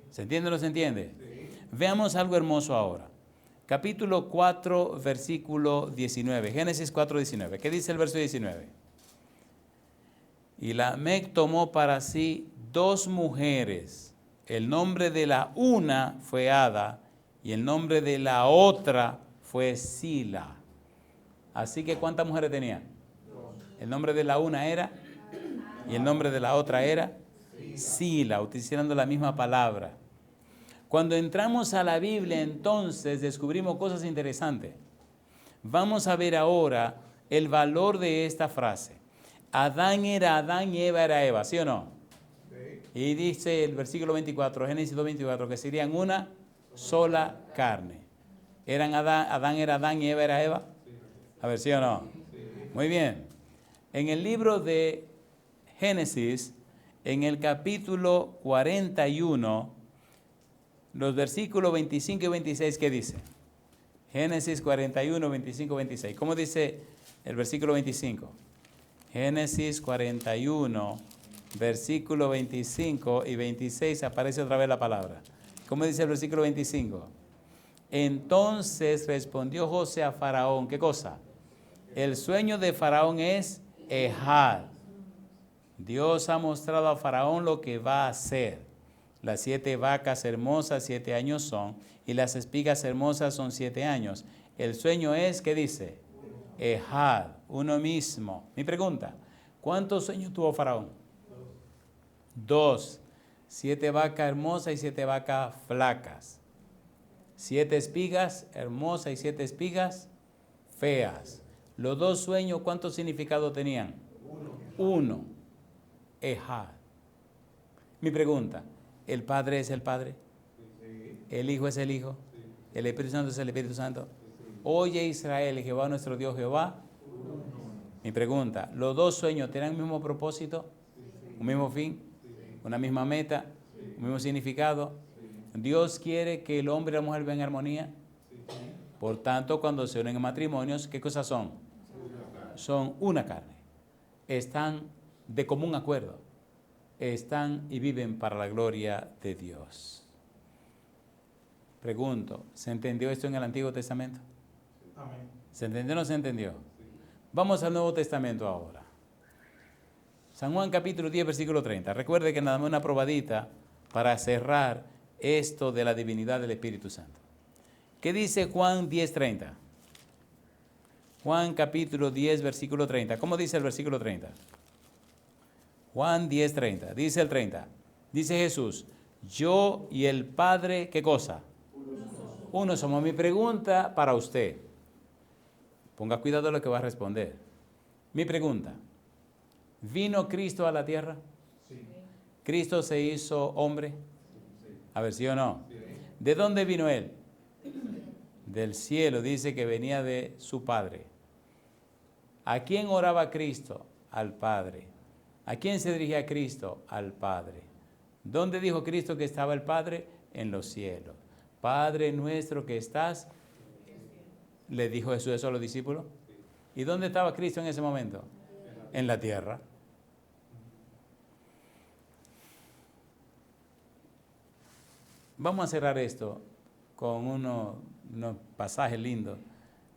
¿Se entiende o no se entiende? Veamos algo hermoso ahora. Capítulo 4, versículo 19. Génesis 4:19. ¿Qué dice el verso 19? Y Lamec tomó para sí 2 mujeres. El nombre de la una fue Ada y el nombre de la otra fue Sila. Así que ¿cuántas mujeres tenía? El nombre de la una era y el nombre de la otra era Sila, utilizando la misma palabra. Cuando entramos a la Biblia, entonces descubrimos cosas interesantes. Vamos a ver ahora el valor de esta frase. Adán era Adán y Eva era Eva, ¿sí o no? Sí. Y dice el versículo 24, Génesis 2:24, que serían una sola carne. ¿Adán era Adán y Eva era Eva? Sí. A ver, ¿sí o no? Sí. Muy bien. En el libro de Génesis, en el capítulo 41, los versículos 25 y 26, ¿qué dice? Génesis 41, 25, 26. ¿Cómo dice el versículo 25? Génesis 41, versículo 25 y 26, aparece otra vez la palabra. ¿Cómo dice el versículo 25? Entonces respondió José a Faraón, ¿qué cosa? El sueño de Faraón es ejad. Dios ha mostrado a Faraón lo que va a hacer. Las 7 vacas hermosas 7 años son, y las espigas hermosas son 7 años. El sueño es, ¿qué dice? Ejad, uno mismo. Mi pregunta, ¿cuántos sueños tuvo Faraón? 2. 7 vacas hermosas y 7 vacas flacas. 7 espigas hermosas y 7 espigas feas. Los 2 sueños, ¿cuánto significado tenían? 1. Ejad. Mi pregunta, ¿el Padre es el Padre? ¿El Hijo es el Hijo? ¿El Espíritu Santo es el Espíritu Santo? Oye Israel, Jehová nuestro Dios, Jehová. Mi pregunta, ¿los 2 sueños tienen el mismo propósito? ¿Un mismo fin? ¿Una misma meta? ¿Un mismo significado? ¿Dios quiere que el hombre y la mujer vivan en armonía? Por tanto, cuando se unen en matrimonios, ¿qué cosas son? Son una carne. Están de común acuerdo. Están y viven para la gloria de Dios. Pregunto, ¿se entendió esto en el Antiguo Testamento? Amén. ¿Se entendió o no se entendió? Sí. Vamos al Nuevo Testamento ahora. San Juan capítulo 10, versículo 30. Recuerde que nada más una probadita para cerrar esto de la divinidad del Espíritu Santo. ¿Qué dice Juan 10, 30? Juan capítulo 10, versículo 30. ¿Cómo dice el versículo 30? Juan 10, 30. Dice el 30. Dice Jesús, yo y el Padre, ¿qué cosa? Uno somos. Mi pregunta para usted. Ponga cuidado a lo que va a responder. Mi pregunta. ¿Vino Cristo a la tierra? Sí. ¿Cristo se hizo hombre? Sí. A ver, ¿sí o no? Sí. ¿De dónde vino Él? Del cielo. Dice que venía de su Padre. ¿A quién oraba Cristo? Al Padre. ¿A quién se dirigía Cristo? Al Padre. ¿Dónde dijo Cristo que estaba el Padre? En los cielos. Padre nuestro que estás, le dijo Jesús eso a los discípulos. ¿Y dónde estaba Cristo en ese momento? En la tierra. Vamos a cerrar esto con unos pasajes lindos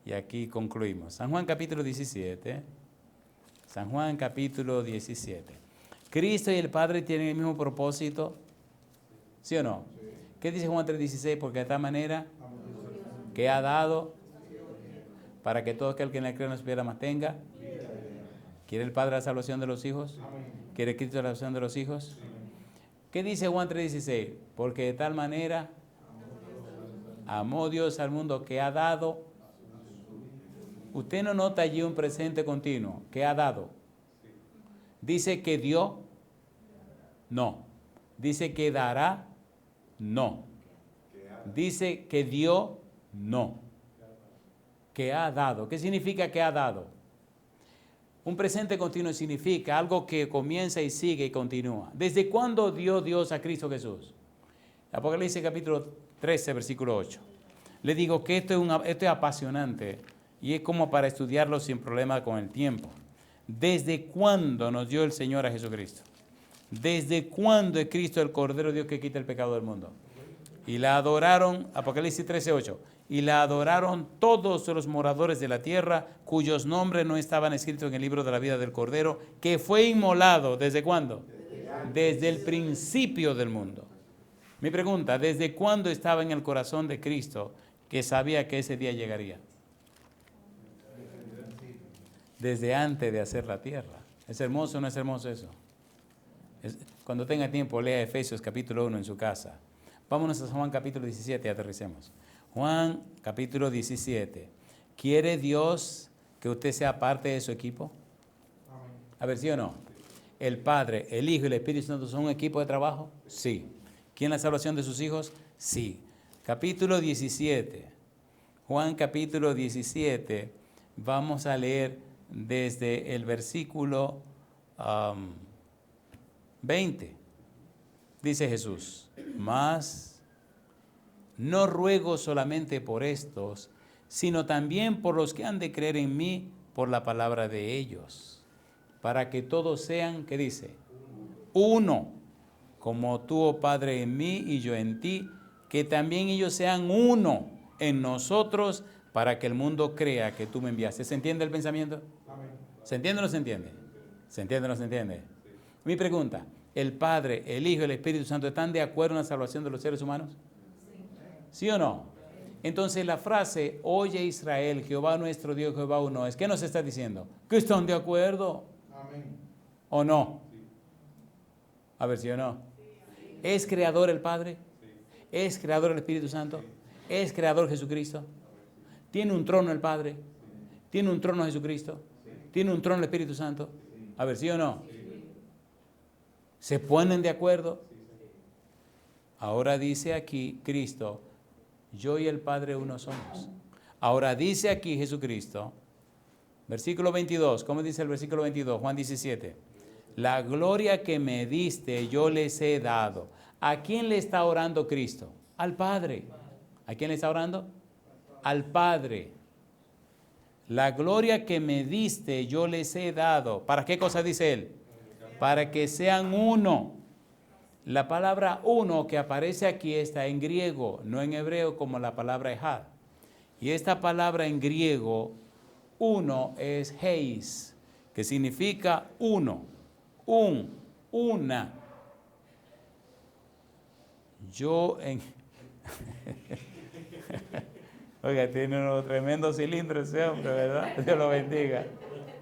y aquí concluimos. San Juan capítulo 17. San Juan capítulo 17. ¿Cristo y el Padre tienen el mismo propósito? ¿Sí o no? Sí. ¿Qué dice Juan 3:16? Porque de tal manera que ha dado para que todo aquel que en él cree no se pierda, mas tenga. ¿Quiere el Padre la salvación de los hijos? ¿Quiere Cristo la salvación de los hijos? ¿Qué dice Juan 3:16? Porque de tal manera amó Dios al mundo que ha dado. Usted no nota allí un presente continuo. ¿Qué ha dado? Dice que dio. No. Dice que dará. No. Dice que dio, no. Que ha dado. ¿Qué significa que ha dado? Un presente continuo significa algo que comienza y sigue y continúa. ¿Desde cuándo dio Dios a Cristo Jesús? Apocalipsis capítulo 13, versículo 8. Le digo que esto es apasionante y es como para estudiarlo sin problema con el tiempo. ¿Desde cuándo nos dio el Señor a Jesucristo? ¿Desde cuándo es Cristo el Cordero de Dios que quita el pecado del mundo? Y la adoraron, Apocalipsis 13, 8. Y la adoraron todos los moradores de la tierra, cuyos nombres no estaban escritos en el libro de la vida del Cordero, que fue inmolado. ¿Desde cuándo? Desde el principio del mundo. Mi pregunta, ¿desde cuándo estaba en el corazón de Cristo que sabía que ese día llegaría? Desde antes de hacer la tierra. ¿Es hermoso o no es hermoso eso? Cuando tenga tiempo, lea Efesios capítulo 1 en su casa. Vámonos a Juan capítulo 17 y aterricemos. Juan capítulo 17. ¿Quiere Dios que usted sea parte de su equipo? A ver, ¿sí o no? ¿El Padre, el Hijo y el Espíritu Santo son un equipo de trabajo? Sí. ¿Quién la salvación de sus hijos? Sí. Capítulo 17. Juan capítulo 17. Vamos a leer desde el versículo 20. Dice Jesús, mas no ruego solamente por estos, sino también por los que han de creer en mí por la palabra de ellos, para que todos sean, ¿qué dice? Uno, como tú, oh Padre, en mí y yo en ti, que también ellos sean uno en nosotros, para que el mundo crea que tú me enviaste. ¿Se entiende el pensamiento? Amén. ¿Se entiende o no se entiende? ¿Se entiende o no se entiende? Sí. Mi pregunta, ¿el Padre, el Hijo y el Espíritu Santo están de acuerdo en la salvación de los seres humanos? ¿Sí o no? Entonces la frase, oye Israel, Jehová nuestro Dios, Jehová uno es, ¿qué nos está diciendo? ¿Que están de acuerdo? Amén. ¿O no? Sí. A ver, ¿sí o no? Sí. ¿Es creador el Padre? Sí. ¿Es creador el Espíritu Santo? Sí. ¿Es creador Jesucristo? ¿Tiene un trono el Padre? Sí. ¿Tiene un trono Jesucristo? Sí. ¿Tiene un trono el Espíritu Santo? Sí. A ver, ¿sí o no? Sí. ¿Se ponen de acuerdo? Sí. Ahora dice aquí Cristo, yo y el Padre uno somos. Ahora dice aquí Jesucristo, versículo 22, ¿cómo dice el versículo 22? Juan 17. La gloria que me diste yo les he dado. ¿A quién le está orando Cristo? Al Padre. ¿A quién le está orando? Al Padre. La gloria que me diste yo les he dado. ¿Para qué cosa dice él? Para que sean uno. La palabra uno que aparece aquí está en griego, no en hebreo como la palabra ejad. Y esta palabra en griego, uno, es heis, que significa uno, una. Yo en... Oiga, tiene unos tremendos cilindros ese hombre, ¿verdad? Dios lo bendiga.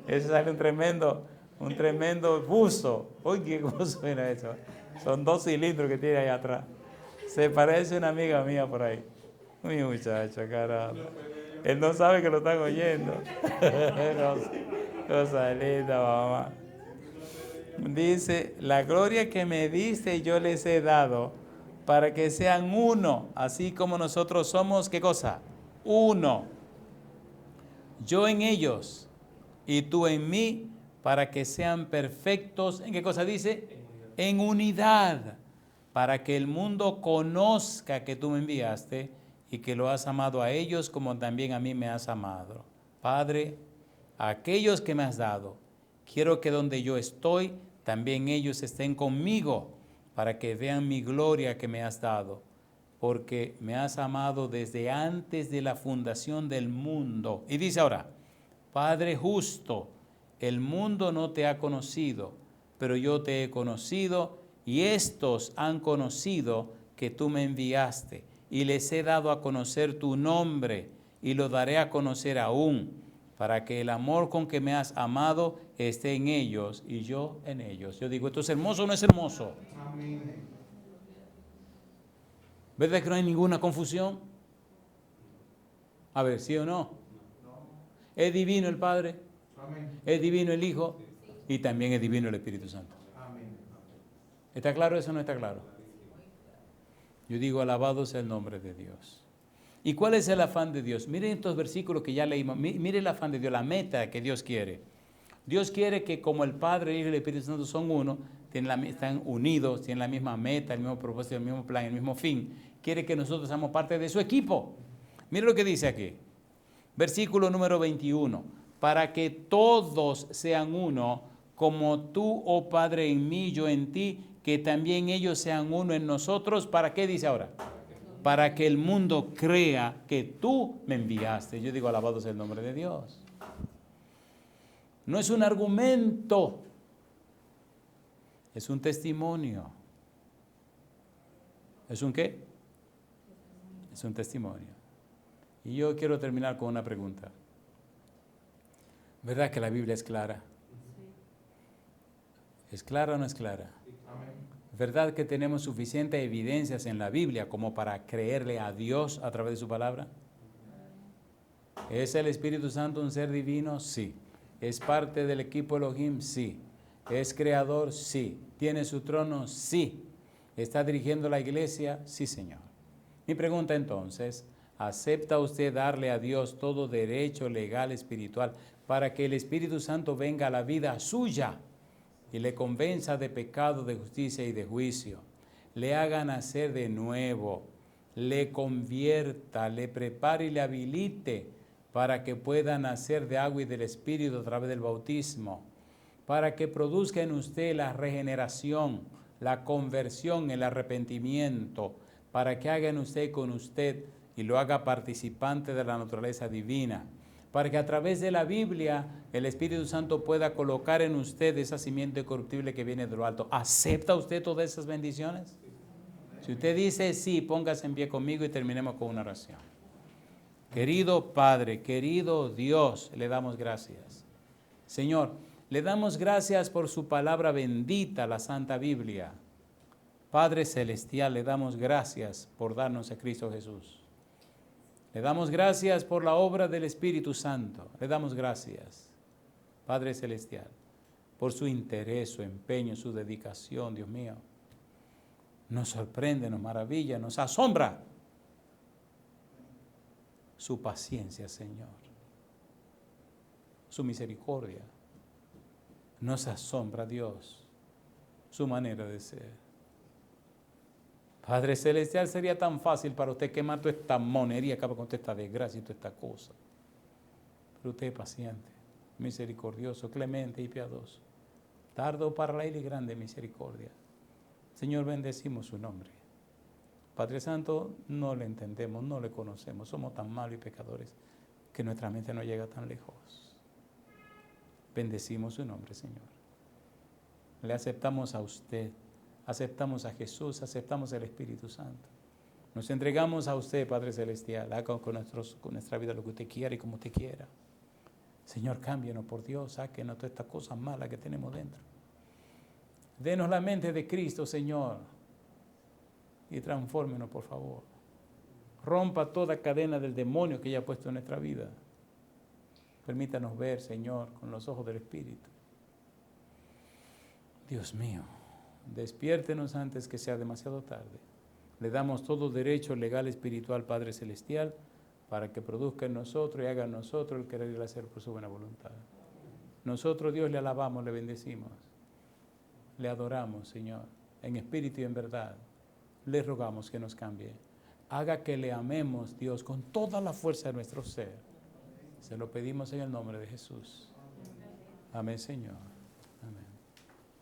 Ese sale un tremendo buzo. Uy, qué buzo era eso. Son 2 cilindros que tiene ahí atrás. Se parece a una amiga mía por ahí. Mi muchacho, caramba. Él no sabe que lo están oyendo. Cosa linda, mamá. Dice, la gloria que me diste yo les he dado para que sean uno, así como nosotros somos, ¿qué cosa? Uno. Yo en ellos y tú en mí, para que sean perfectos. ¿En qué cosa dice? En unidad, para que el mundo conozca que tú me enviaste y que lo has amado a ellos como también a mí me has amado. Padre, a aquellos que me has dado, quiero que donde yo estoy, también ellos estén conmigo, para que vean mi gloria que me has dado, porque me has amado desde antes de la fundación del mundo. Y dice ahora, Padre justo, el mundo no te ha conocido, pero yo te he conocido y estos han conocido que tú me enviaste y les he dado a conocer tu nombre y lo daré a conocer aún, para que el amor con que me has amado esté en ellos y yo en ellos. Yo digo, ¿esto es hermoso o no es hermoso? Amén. ¿Verdad que no hay ninguna confusión? A ver, ¿sí o no? ¿Es divino el Padre? Amén. ¿Es divino el Hijo? Y también es divino el Espíritu Santo. Amén. ¿Está claro eso o no está claro? Yo digo, alabado sea el nombre de Dios. ¿Y cuál es el afán de Dios? Miren estos versículos que ya leímos. Miren el afán de Dios, la meta que Dios quiere. Dios quiere que como el Padre, el Hijo y el Espíritu Santo son uno, están unidos, tienen la misma meta, el mismo propósito, el mismo plan, el mismo fin. Quiere que nosotros seamos parte de su equipo. Miren lo que dice aquí. Versículo número 21. Para que todos sean uno, como tú, oh Padre, en mí, yo en ti, que también ellos sean uno en nosotros. ¿Para qué dice ahora? Para que el mundo crea que tú me enviaste. Yo digo, alabado sea el nombre de Dios. No es un argumento, es un testimonio. ¿Es un qué? Es un testimonio. Y yo quiero terminar con una pregunta. ¿Verdad que la Biblia es clara? ¿Es clara o no es clara? ¿Verdad que tenemos suficientes evidencias en la Biblia como para creerle a Dios a través de su palabra? ¿Es el Espíritu Santo un ser divino? Sí. ¿Es parte del equipo Elohim? Sí. ¿Es creador? Sí. ¿Tiene su trono? Sí. ¿Está dirigiendo la iglesia? Sí, Señor. Mi pregunta entonces, ¿acepta usted darle a Dios todo derecho legal espiritual para que el Espíritu Santo venga a la vida suya y le convenza de pecado, de justicia y de juicio? Le haga nacer de nuevo, le convierta, le prepare y le habilite para que pueda nacer de agua y del Espíritu a través del bautismo, para que produzca en usted la regeneración, la conversión, el arrepentimiento, para que haga en usted con usted y lo haga participante de la naturaleza divina, para que a través de la Biblia el Espíritu Santo pueda colocar en usted esa simiente corruptible que viene de lo alto. ¿Acepta usted todas esas bendiciones? Si usted dice sí, póngase en pie conmigo y terminemos con una oración. Querido Padre, querido Dios, le damos gracias. Señor, le damos gracias por su palabra bendita, la Santa Biblia. Padre Celestial, le damos gracias por darnos a Cristo Jesús. Le damos gracias por la obra del Espíritu Santo. Le damos gracias, Padre Celestial, por su interés, su empeño, su dedicación, Dios mío. Nos sorprende, nos maravilla, nos asombra su paciencia, Señor, su misericordia. Nos asombra, Dios, su manera de ser. Padre Celestial, sería tan fácil para usted quemar toda esta monería, acabar con toda esta desgracia y toda esta cosa. Pero usted es paciente, misericordioso, clemente y piadoso. Tardo para la ira y grande misericordia. Señor, bendecimos su nombre. Padre Santo, no le entendemos, no le conocemos. Somos tan malos y pecadores que nuestra mente no llega tan lejos. Bendecimos su nombre, Señor. Le aceptamos a usted, aceptamos a Jesús, aceptamos al Espíritu Santo. Nos entregamos a usted, Padre Celestial. Haga con nuestra vida lo que usted quiera y como usted quiera. Señor, cámbienos, por Dios, sáquenos todas estas cosas malas que tenemos dentro. Denos la mente de Cristo, Señor, y transfórmenos, por favor. Rompa toda cadena del demonio que ella ha puesto en nuestra vida. Permítanos ver, Señor, con los ojos del Espíritu. Dios mío, despiértenos antes que sea demasiado tarde. Le damos todo derecho legal espiritual, Padre Celestial, para que produzca en nosotros y haga en nosotros el querer y el hacer por su buena voluntad. Nosotros, Dios, le alabamos, le bendecimos, le adoramos, Señor, en espíritu y en verdad. Le rogamos que nos cambie. Haga que le amemos, Dios, con toda la fuerza de nuestro ser. Se lo pedimos en el nombre de Jesús. Amén, Señor.